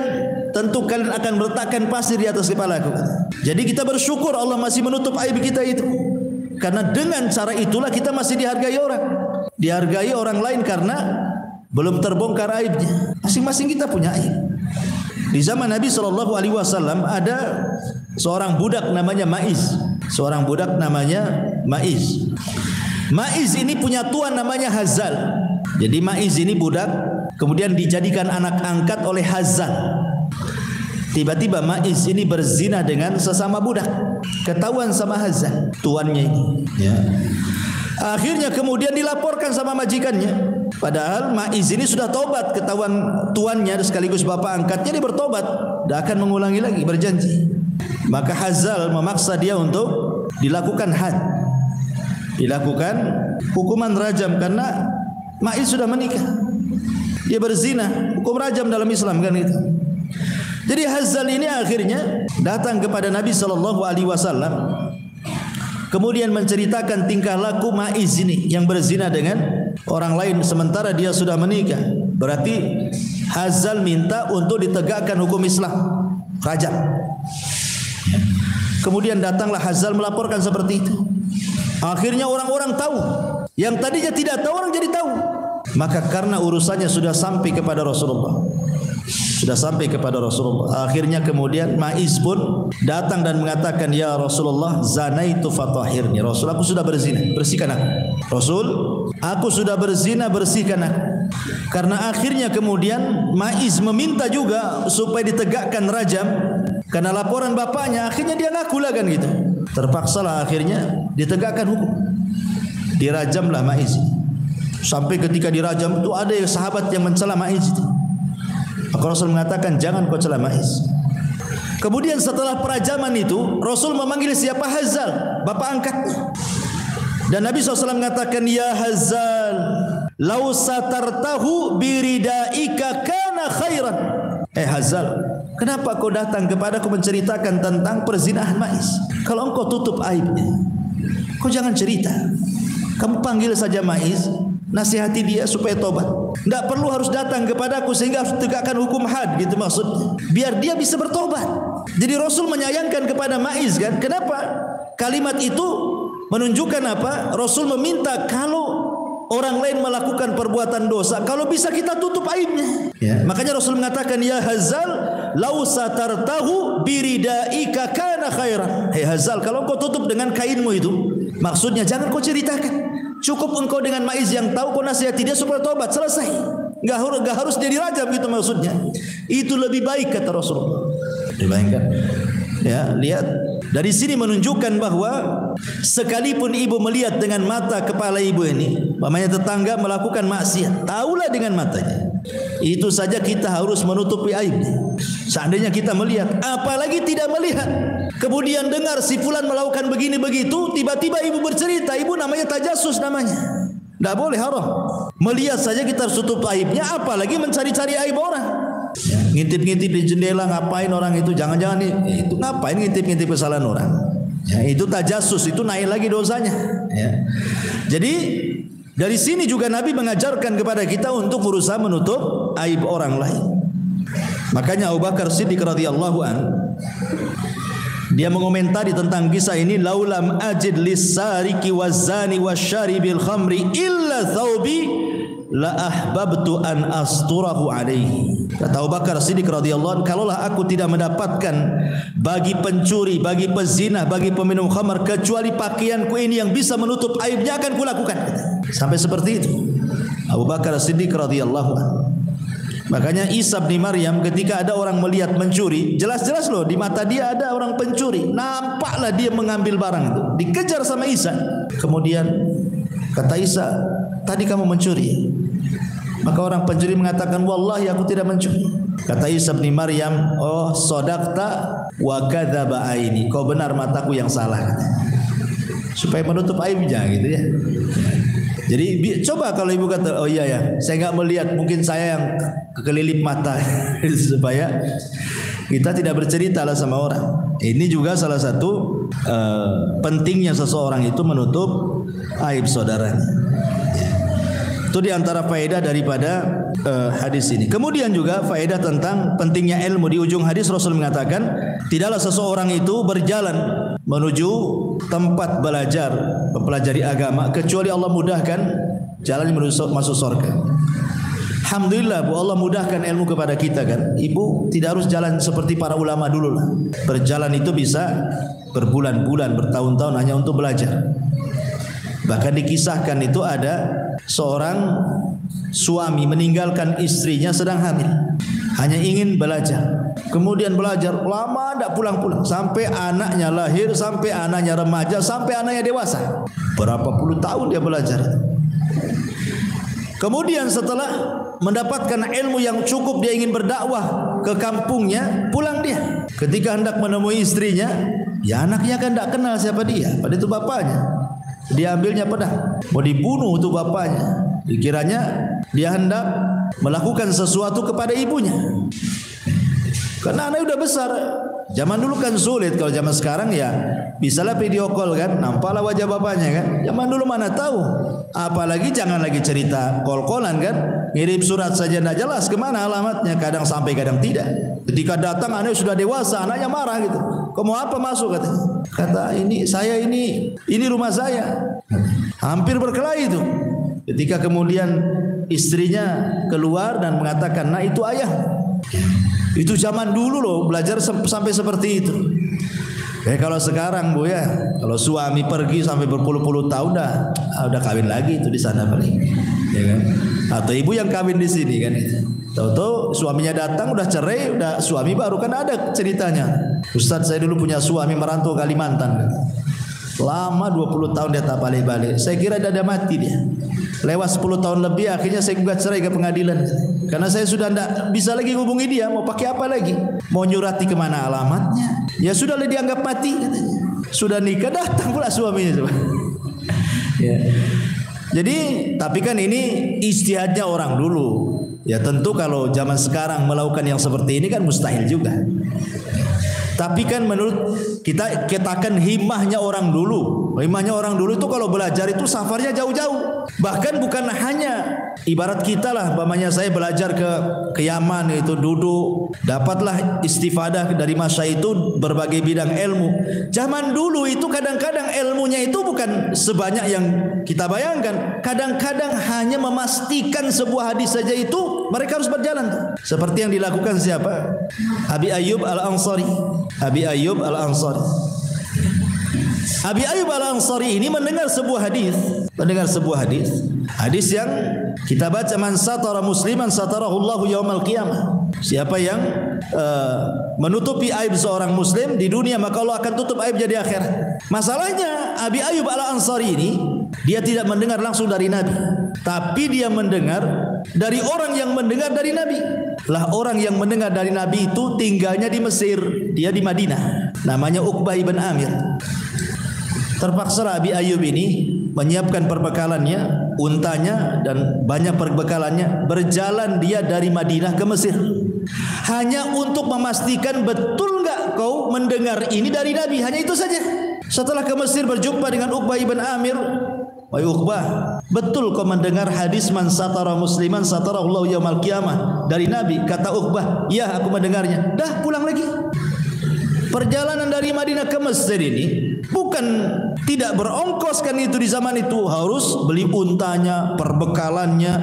tentu kalian akan meletakkan pasir di atas kepalaku. Jadi kita bersyukur Allah masih menutup aib kita itu. Karena dengan cara itulah kita masih dihargai orang. Dihargai orang lain karena belum terbongkar aibnya. Masing-masing kita punya aib. Di zaman Nabi SAW ada seorang budak namanya Ma'iz. Seorang budak namanya Ma'iz. Ma'iz ini punya tuan namanya Hazal. Jadi Ma'iz ini budak, kemudian dijadikan anak angkat oleh Hazal. Tiba-tiba Ma'iz ini berzina dengan sesama budak. Ketahuan sama Hazal, tuannya ini ya. Akhirnya kemudian dilaporkan sama majikannya. Padahal Ma'iz ini sudah tobat, ketahuan tuannya sekaligus bapak angkatnya, dia bertobat, tidak akan mengulangi lagi, berjanji. Maka Hazal memaksa dia untuk dilakukan had. dilakukan hukuman rajam karena Ma'iz sudah menikah. Dia berzina, hukum rajam dalam Islam kan itu. Jadi Hazzal ini akhirnya datang kepada Nabi SAW, kemudian menceritakan tingkah laku Ma'iz ini yang berzina dengan orang lain sementara dia sudah menikah. Berarti Hazzal minta untuk ditegakkan hukum Islam, rajam. Kemudian datanglah Hazzal melaporkan seperti itu. Akhirnya orang-orang tahu. Yang tadinya tidak tahu, orang jadi tahu. Maka karena urusannya sudah sampai kepada Rasulullah, akhirnya kemudian Ma'iz pun datang dan mengatakan, ya Rasulullah, zanaitu fatahhirni. Rasul, aku sudah berzina, bersihkan aku. Rasul, aku sudah berzina, bersihkan aku. Karena akhirnya kemudian Ma'iz meminta juga supaya ditegakkan rajam karena laporan bapaknya. Akhirnya dia ngaku lah kan gitu. Terpaksalah akhirnya ditegakkan hukum. Dirajamlah Ma'iz. Sampai ketika dirajam itu ada sahabat yang mencela Ma'iz itu. Maka Rasul mengatakan, jangan kau cela Ma'iz. Kemudian setelah perajaman itu, Rasul memanggil siapa? Hazzal, bapak angkatnya. Dan Nabi SAW mengatakan, ya Hazzal, lau satartahu biridaika kana khairan. Hazzal, kenapa kau datang kepadaku menceritakan tentang perzinahan Ma'iz? Kalau engkau tutup aibnya, kau jangan cerita. Kamu panggil saja Ma'iz, nasihati dia supaya tobat. Tidak perlu harus datang kepadaku sehingga harus tegakkan hukum had, gitu maksudnya. Biar dia bisa bertobat. Jadi Rasul menyayangkan kepada Ma'iz kan. Kenapa? Kalimat itu menunjukkan apa? Rasul meminta kalau orang lain melakukan perbuatan dosa, kalau bisa kita tutup aibnya. Ya. Makanya Rasul mengatakan, ya Hazzal, lau satartahu biridaika kana khairan. Hei Hazzal, kalau kau tutup dengan kainmu itu, maksudnya jangan kau ceritakan. Cukup engkau dengan Ma'iz yang tahu, kau nasihati dia supaya tobat, selesai. Enggak harus dia dirajam gitu maksudnya. Itu lebih baik kata Rasulullah. Dibayangkan. Ya, lihat. Dari sini menunjukkan bahwa sekalipun ibu melihat dengan mata kepala ibu ini, mamanya tetangga melakukan maksiat, tahulah dengan matanya. Itu saja kita harus menutupi aibnya. Seandainya kita melihat, apalagi tidak melihat, kemudian dengar si fulan melakukan begini begitu, tiba-tiba ibu bercerita, ibu namanya tajasus namanya. Tidak boleh, haram. Melihat saja kita harus tutup aibnya, apalagi mencari-cari aib orang. Ya, ngintip-ngintip di jendela, ngapain orang itu? Jangan-jangan itu ngapain ngintip-ngintip kesalahan orang? Ya, itu tajasus, itu naik lagi dosanya. Ya. Jadi dari sini juga Nabi mengajarkan kepada kita untuk berusaha menutup aib orang lain. Makanya Abu Bakar Siddiq radhiyallahu an, dia mengomentari tentang kisah ini, laulam ajid lis-sariqi waz-zani wasyaribil khamri illa thawbi la ahbabtu an asturahu alaihi. Kata Abu Bakar Siddiq radhiyallahu anhu, kalaulah aku tidak mendapatkan bagi pencuri, bagi pezina, bagi peminum khamar kecuali pakaianku ini yang bisa menutup aibnya, akan kulakukan. Sampai seperti itu Abu Bakar Siddiq radhiyallahu anhu. Makanya Isa bin Maryam ketika ada orang melihat mencuri, jelas-jelas loh di mata dia ada orang pencuri, nampaklah dia mengambil barang itu, dikejar sama Isa. Kemudian kata Isa, tadi kamu mencuri? Maka orang pencuri mengatakan, wallahi aku tidak mencuri. Kata Isa bin Maryam, oh sodaqta wa kadzaba aini, kau benar, mataku yang salah. Supaya menutup aibnya gitu ya. Jadi coba kalau ibu kata, oh iya ya, saya enggak melihat, mungkin saya yang kekelilip mata. Supaya kita tidak bercerita lah sama orang. Ini juga salah satu pentingnya seseorang itu menutup aib saudaranya. Itu diantara faedah daripada hadis ini. Kemudian juga faedah tentang pentingnya ilmu. Di ujung hadis Rasul mengatakan, tidaklah seseorang itu berjalan menuju tempat belajar, mempelajari agama, kecuali Allah mudahkan jalan menuju masuk surga. Alhamdulillah Bu, Allah mudahkan ilmu kepada kita kan. Ibu tidak harus jalan seperti para ulama dulu lah. Berjalan itu bisa berbulan-bulan, bertahun-tahun hanya untuk belajar. Bahkan dikisahkan itu ada seorang suami meninggalkan istrinya sedang hamil, hanya ingin belajar. Kemudian belajar lama tidak pulang-pulang, sampai anaknya lahir, sampai anaknya remaja, sampai anaknya dewasa. Berapa puluh tahun dia belajar. Kemudian setelah mendapatkan ilmu yang cukup, dia ingin berdakwah ke kampungnya, pulang dia. Ketika hendak menemui istrinya, ya anaknya kan tidak kenal siapa dia, padahal itu bapaknya. diambilnya pedang, mau dibunuh tuh bapaknya. Dikiranya dia hendak melakukan sesuatu kepada ibunya, karena anaknya udah besar. Zaman dulu kan sulit, kalau zaman sekarang ya bisalah video call kan, nampaklah wajah bapaknya kan. Zaman dulu mana tahu, apalagi jangan lagi cerita call-callan kan, ngirim surat saja tidak jelas kemana alamatnya, kadang sampai kadang tidak. Ketika datang anaknya sudah dewasa, anaknya marah gitu, kamu apa masuk katanya. Kata ini rumah saya. Hampir berkelahi itu. Ketika kemudian istrinya keluar dan mengatakan, nah itu ayah. Itu zaman dulu loh, belajar sampai seperti itu. Kalau sekarang Bu ya, kalau suami pergi sampai berpuluh-puluh tahun udah kawin lagi itu di sana paling, ya kan? Atau ibu yang kawin di sini kan itu. Tahu-tahu suaminya datang udah cerai, udah suami baru, kan ada ceritanya. Ustaz, saya dulu punya suami merantau Kalimantan kan. Lama 20 tahun dia tak balik-balik. Saya kira dia mati dia. Lewat 10 tahun lebih akhirnya saya gugat cerai ke pengadilan. Karena saya sudah tidak bisa lagi hubungi dia. Mau pakai apa lagi? Mau nyurati kemana alamatnya? Ya sudah dianggap mati katanya. Sudah nikah datang pula suaminya coba. Ya. Jadi tapi kan ini ijtihadnya orang dulu. Ya tentu kalau zaman sekarang melakukan yang seperti ini kan mustahil juga. Tapi kan menurut kita katakan himmahnya orang dulu. Himmahnya orang dulu itu kalau belajar itu safarnya jauh-jauh. Bahkan bukan hanya ibarat kita lah, umpamanya saya belajar ke Yaman itu duduk, dapatlah istifadah dari masa itu berbagai bidang ilmu. Zaman dulu itu kadang-kadang ilmunya itu bukan sebanyak yang kita bayangkan. Kadang-kadang hanya memastikan sebuah hadis saja itu mereka harus berjalan. Seperti yang dilakukan siapa? Abi Ayyub Al-Ansari. Abi Ayyub Al-Ansari. Abi Ayyub Al-Ansari ini mendengar sebuah hadis, hadis yang kita baca, man satara musliman satarahullahu yaumal qiyamah. Siapa yang menutupi aib seorang muslim di dunia, maka Allah akan tutup aibnya di akhirat. Masalahnya Abi Ayyub Al-Ansari ini dia tidak mendengar langsung dari Nabi, tapi dia mendengar dari orang yang mendengar dari Nabi. Lah orang yang mendengar dari Nabi itu tinggalnya di Mesir, dia di Madinah. Namanya Uqbah ibn Amir. Terpaksa Abi Ayyub ini menyiapkan perbekalannya, untanya dan banyak perbekalannya, berjalan dia dari Madinah ke Mesir. Hanya untuk memastikan betul enggak kau mendengar ini dari Nabi, hanya itu saja. Setelah ke Mesir berjumpa dengan Uqbah ibn Amir. Wahai Uqbah, betul kau mendengar hadis man satara musliman satarallahu yaumal qiyamah dari Nabi? Kata Uqbah, ya aku mendengarnya. Dah pulang lagi. Perjalanan dari Madinah ke Mesir ini bukan tidak berongkos kan, itu di zaman itu harus beli untanya, perbekalannya.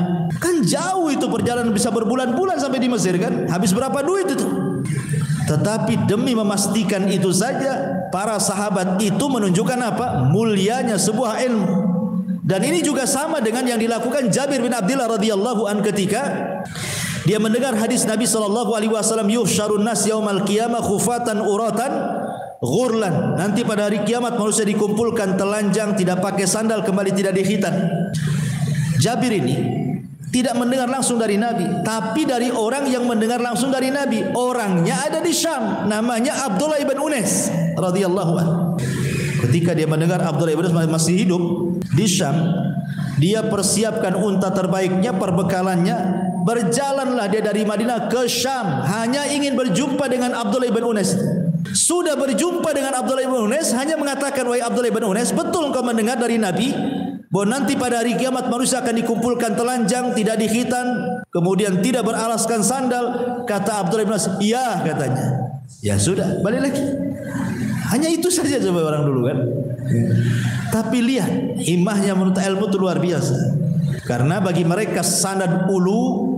Kan jauh itu perjalanan, bisa berbulan-bulan sampai di Mesir kan. Habis berapa duit itu? Tetapi demi memastikan itu saja, para sahabat itu menunjukkan apa? Mulianya sebuah ilmu. Dan ini juga sama dengan yang dilakukan Jabir bin Abdullah radhiyallahu an ketika dia mendengar hadis Nabi sallallahu alaihi wasallam, yuhsyarun nas yaumal qiyamah khufatan uratan ghurlan. Nanti pada hari kiamat manusia dikumpulkan telanjang, tidak pakai sandal, kembali tidak dikhitan. Jabir ini tidak mendengar langsung dari Nabi, tapi dari orang yang mendengar langsung dari Nabi. Orangnya ada di Syam, namanya Abdullah ibn Unais radhiyallahu anhu. Ketika dia mendengar Abdullah ibn Unais masih hidup di Syam, dia persiapkan unta terbaiknya, perbekalannya, berjalanlah dia dari Madinah ke Syam, hanya ingin berjumpa dengan Abdullah ibn Unais. Sudah berjumpa dengan Abdullah ibn Unais, hanya mengatakan, wahai Abdullah ibn Unais, betul engkau mendengar dari Nabi bahwa nanti pada hari kiamat manusia akan dikumpulkan telanjang, tidak dikhitan, kemudian tidak beralaskan sandal? Kata Abdullah ibn Unais, iya katanya. Ya sudah, balik lagi. Hanya itu saja coba orang dulu kan. Tapi lihat himmahnya menurut ilmu itu luar biasa. Karena bagi mereka sanad ulu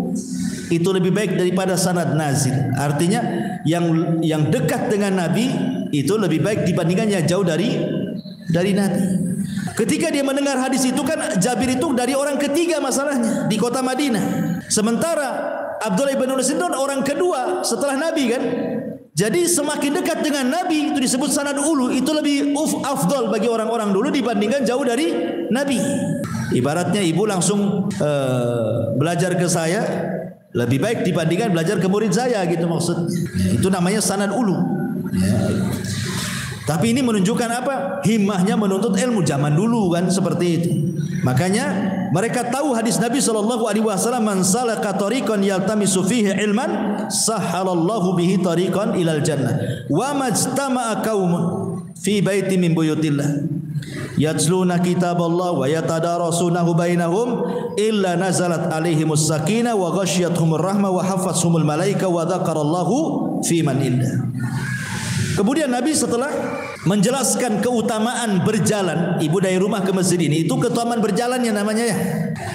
itu lebih baik daripada sanad nazil. Artinya yang dekat dengan Nabi itu lebih baik dibandingkan yang jauh dari Nabi. Ketika dia mendengar hadis itu kan, Jabir itu dari orang ketiga masalahnya di kota Madinah. Sementara Abdullah ibn Unais itu orang kedua setelah Nabi kan. Jadi semakin dekat dengan Nabi itu disebut sanad ulu, itu lebih afdal bagi orang-orang dulu dibandingkan jauh dari Nabi. Ibaratnya ibu langsung belajar ke saya lebih baik dibandingkan belajar ke murid saya gitu maksudnya. Itu namanya sanad ulu. Ya. Tapi ini menunjukkan apa? Himmahnya menuntut ilmu zaman dulu kan seperti itu. Makanya mereka tahu hadis Nabi SAW, man salaka tariqan yaltamisu fihi ilman sahhalallahu bihi tariqan ilal jannah wa majtama'a qaumun fi baiti min buyutillah yatluna kitaballah wa yatadarasunahu bainahum illa nazalat alaihimus sakinah wa ghasyiyatuhumur rahmah wa hafathumul malaika wa dzakarallahu fi man indah. Kemudian Nabi setelah menjelaskan keutamaan berjalan, ibu dari rumah ke masjid ini, itu keutamaan berjalannya namanya ya.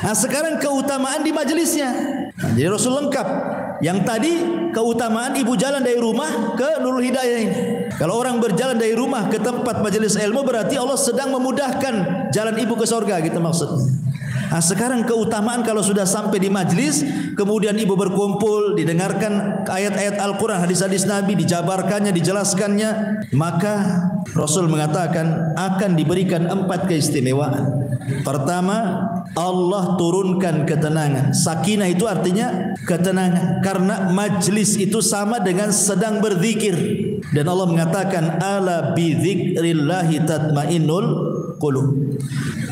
Nah sekarang keutamaan di majelisnya. Nah, jadi Rasul lengkap. Yang tadi keutamaan ibu jalan dari rumah ke Nurul Hidayah ini. Kalau orang berjalan dari rumah ke tempat majelis ilmu, berarti Allah sedang memudahkan jalan ibu ke surga gitu maksudnya. Nah sekarang keutamaan kalau sudah sampai di majlis, kemudian ibu berkumpul, didengarkan ayat-ayat Al-Quran, hadis-hadis Nabi, dijabarkannya, dijelaskannya, maka Rasul mengatakan akan diberikan 4 keistimewaan. Pertama, Allah turunkan ketenangan. Sakinah itu artinya ketenangan, karena majlis itu sama dengan sedang berzikir. Dan Allah mengatakan ala bi dzikrillahi tatmainnul qulub.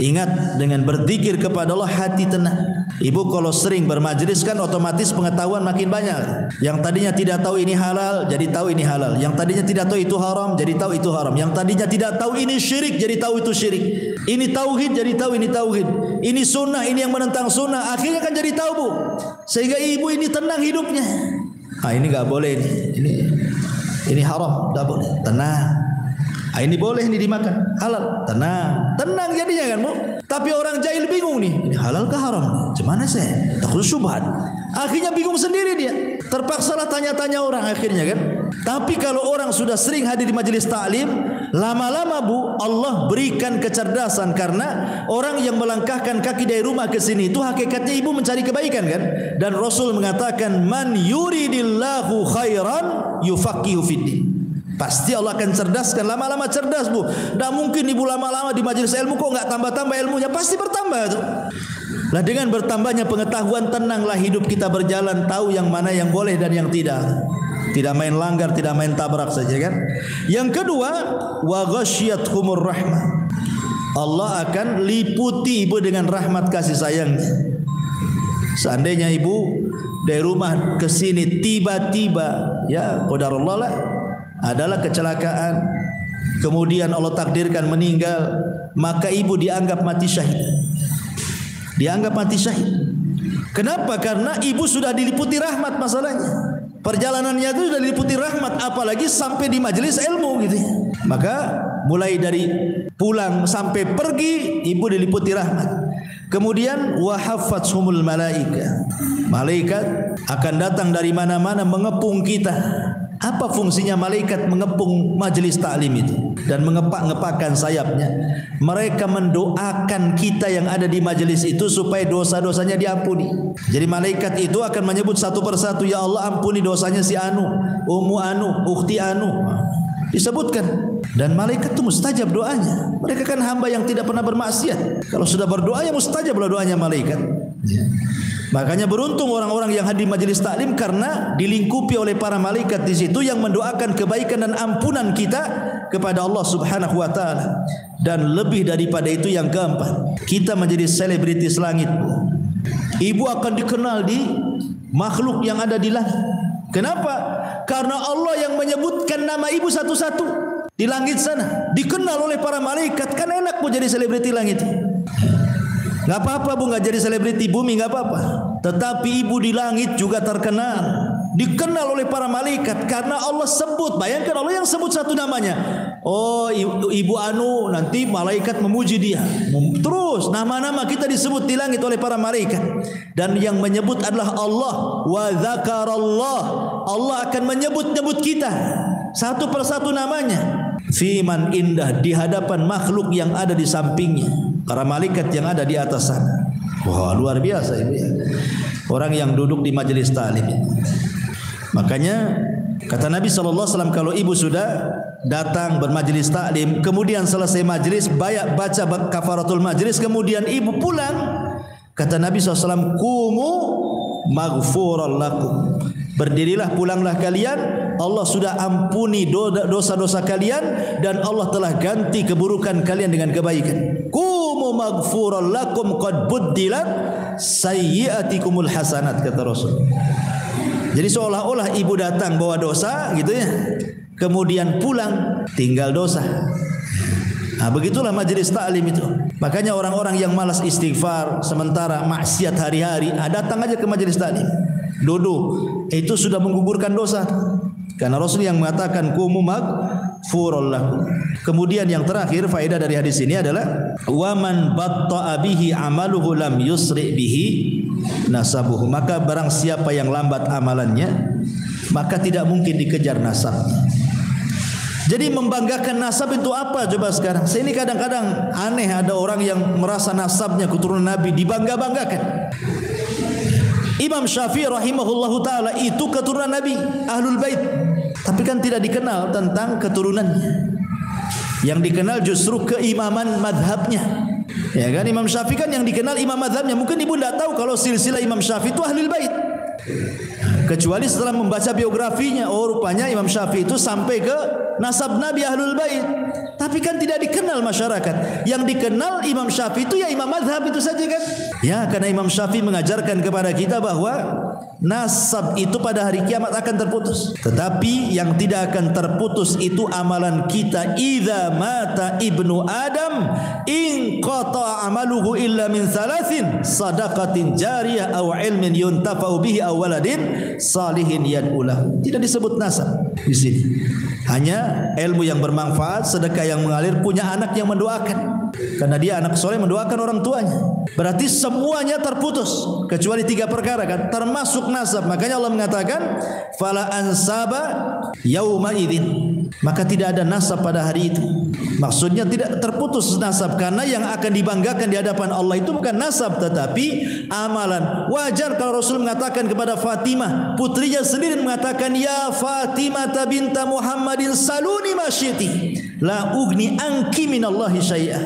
Ingat, dengan berzikir kepada Allah hati tenang. Ibu kalau sering bermajlis kan otomatis pengetahuan makin banyak. Yang tadinya tidak tahu ini halal jadi tahu ini halal. Yang tadinya tidak tahu itu haram jadi tahu itu haram. Yang tadinya tidak tahu ini syirik jadi tahu itu syirik. Ini tauhid jadi tahu ini tauhid. Ini sunnah, ini yang menentang sunnah. Akhirnya kan jadi tahu, Bu. Sehingga ibu ini tenang hidupnya. Ah ini enggak boleh ini haram, enggak boleh. Tenang. Ini boleh nih dimakan, halal, tenang jadinya kan Bu. Tapi orang jahil bingung nih, ini halal ke haram? Gimana saya? Takut syubhat. Akhirnya bingung sendiri dia. Terpaksalah tanya-tanya orang akhirnya kan. Tapi kalau orang sudah sering hadir di majelis taklim, lama-lama Bu, Allah berikan kecerdasan, karena orang yang melangkahkan kaki dari rumah ke sini itu hakikatnya ibu mencari kebaikan kan. Dan Rasul mengatakan man yuridillahu khairan yufaqihu fiddin. Pasti Allah akan cerdaskan, lama-lama cerdas Bu. Tak mungkin ibu lama-lama di majelis ilmu kok enggak tambah-tambah ilmunya, pasti bertambah tuh. Lah dengan bertambahnya pengetahuan, tenanglah hidup kita berjalan, tahu yang mana yang boleh dan yang tidak. Tidak main langgar, tidak main tabrak saja kan. Yang kedua, wa ghasyiyatuhumur rahmah. Allah akan liputi ibu dengan rahmat kasih sayangnya. Seandainya ibu dari rumah ke sini tiba-tiba ya qadarullah lah, adalah kecelakaan, kemudian Allah takdirkan meninggal, maka ibu dianggap mati syahid. Dianggap mati syahid. Kenapa? Karena ibu sudah diliputi rahmat masalahnya. Perjalanannya itu sudah diliputi rahmat, apalagi sampai di majelis ilmu gitu. Maka mulai dari pulang sampai pergi ibu diliputi rahmat. Kemudian wa hafathumul malaika. Malaikat akan datang dari mana-mana mengepung kita. Apa fungsinya malaikat mengepung majelis taklim itu dan mengepak-ngepakkan sayapnya? Mereka mendoakan kita yang ada di majelis itu supaya dosa-dosanya diampuni. Jadi malaikat itu akan menyebut satu persatu, ya Allah ampuni dosanya si Anu, Ummu Anu, Ukhti Anu. Disebutkan. Dan malaikat itu mustajab doanya. Mereka kan hamba yang tidak pernah bermaksiat. Kalau sudah berdoa ya mustajab lah doanya malaikat. Makanya beruntung orang-orang yang hadir majelis taklim, karena dilingkupi oleh para malaikat di situ yang mendoakan kebaikan dan ampunan kita kepada Allah Subhanahu wa taala. Dan lebih daripada itu yang keempat, kita menjadi selebritis langit. Ibu akan dikenal di makhluk yang ada di langit. Kenapa? Karena Allah yang menyebutkan nama ibu satu-satu di langit sana, dikenal oleh para malaikat. Kan enak Bu jadi selebriti langit. Enggak apa-apa Bu enggak jadi selebriti bumi, enggak apa-apa. Tetapi ibu di langit juga terkenal, dikenal oleh para malaikat karena Allah sebut. Bayangkan Allah yang sebut satu namanya. Oh, ibu Anu, nanti malaikat memuji dia. Terus nama-nama kita disebut di langit oleh para malaikat. Dan yang menyebut adalah Allah. Wa dzakarallah. Allah akan menyebut-nyebut kita satu persatu namanya. Fiman indah, di hadapan makhluk yang ada di sampingnya, para malaikat yang ada di atas sana. Wah, luar biasa ibu ya. Orang yang duduk di majelis taklim. Makanya kata Nabi SAW, kalau ibu sudah datang bermajelis taklim, kemudian selesai majelis baca kafaratul majelis, kemudian ibu pulang, kata Nabi SAW, kumu maghfuran lakum, Berdirilah, pulanglah kalian, Allah sudah ampuni dosa-dosa kalian dan Allah telah ganti keburukan kalian dengan kebaikan. Qumu maghfuran lakum qad buddilat sayyi'atikumul hasanat, kata Rasul. Jadi seolah-olah ibu datang bawa dosa gitu ya, kemudian pulang tinggal dosa. Nah, begitulah majelis taklim itu. Makanya orang-orang yang malas istighfar sementara maksiat hari-hari, datang aja ke majelis taklim, duduk, itu sudah menggugurkan dosa. Karena Rasul yang mengatakan qumu maghfuran lakum. Kemudian yang terakhir faedah dari hadis ini adalah wa man batta'a bihi amaluhu lam yusri bihi nasabuhu. Maka barang siapa yang lambat amalannya, maka tidak mungkin dikejar nasabnya. Jadi membanggakan nasab itu apa coba sekarang? Saya ini kadang-kadang aneh, ada orang yang merasa nasabnya keturunan Nabi dibangga-banggakan. Imam Syafi'i rahimahullahu ta'ala itu keturunan Nabi, Ahlul Bait, tapi kan tidak dikenal tentang keturunannya. Yang dikenal justru keimaman madhabnya. Ya kan, Imam Syafi'i kan yang dikenal imam madhabnya. Mungkin ibu tidak tahu kalau silsilah Imam Syafi'i itu Ahlul Bait, kecuali setelah membaca biografinya. Oh, rupanya Imam Syafi'i itu sampai ke nasab Nabi Ahlul Bait. Tapi kan tidak dikenal masyarakat. Yang dikenal Imam Syafi'i itu ya imam madhab itu saja kan. Ya, karena Imam Syafi'i mengajarkan kepada kita bahwa nasab itu pada hari kiamat akan terputus. Tetapi yang tidak akan terputus itu amalan kita. Idza mata ibnu Adam in qata amaluhu illa min thalathin sadaqatin jariyah aw ilmin yuntafa'u bihi aw waladin salihin yad'ulahu. Tidak disebut nasab di sini. Hanya ilmu yang bermanfaat, sedekah yang mengalir, punya anak yang mendoakan. Karena dia anak soleh mendoakan orang tuanya. Berarti semuanya terputus kecuali 3 perkara kan, termasuk nasab. Makanya Allah mengatakan fala ansaba yauma idzin. Maka tidak ada nasab pada hari itu. Maksudnya tidak terputus nasab, karena yang akan dibanggakan di hadapan Allah itu bukan nasab tetapi amalan. Wajar kalau Rasul mengatakan kepada Fatimah, putrinya sendiri mengatakan, ya Fatimah binta Muhammadin saluni ma syi'ti la ugni anki minallahi syai'a.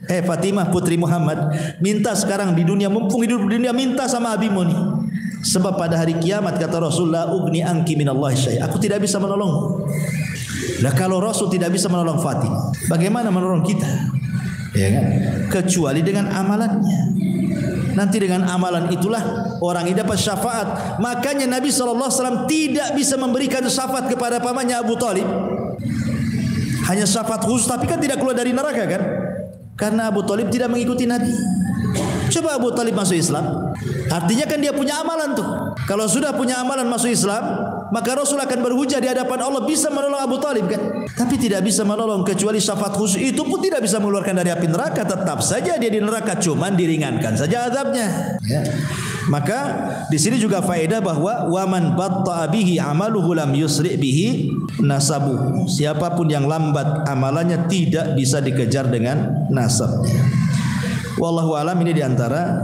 Fatimah putri Muhammad, minta sekarang di dunia, mumpung hidup di dunia, minta sama abimu nih. Sebab pada hari kiamat kata Rasul, la ugni anki minallahi syai'a, aku tidak bisa menolongmu. Nah, kalau Rasul tidak bisa menolong Fatimah, bagaimana menolong kita? Ya kan? Kecuali dengan amalannya. Nanti dengan amalan itulah orang ini dapat syafaat. Makanya Nabi SAW tidak bisa memberikan syafaat kepada pamannya Abu Talib. Hanya syafaat khusus, tapi kan tidak keluar dari neraka kan? Karena Abu Talib tidak mengikuti Nabi. Coba Abu Talib masuk Islam, artinya kan dia punya amalan tuh. Kalau sudah punya amalan masuk Islam, maka Rasul akan berhujah di hadapan Allah, bisa menolong Abu Talib kan? Tapi tidak bisa menolong kecuali syafaat khusus. Itu pun tidak bisa mengeluarkan dari api neraka. Tetap saja dia di neraka, cuman diringankan saja azabnya. Ya. Maka di sini juga faedah bahwa waman batta'a bihi amaluhu lam yusri bihi nasabuhu. Siapapun yang lambat amalannya tidak bisa dikejar dengan nasabnya. Wallahu alam, ini diantara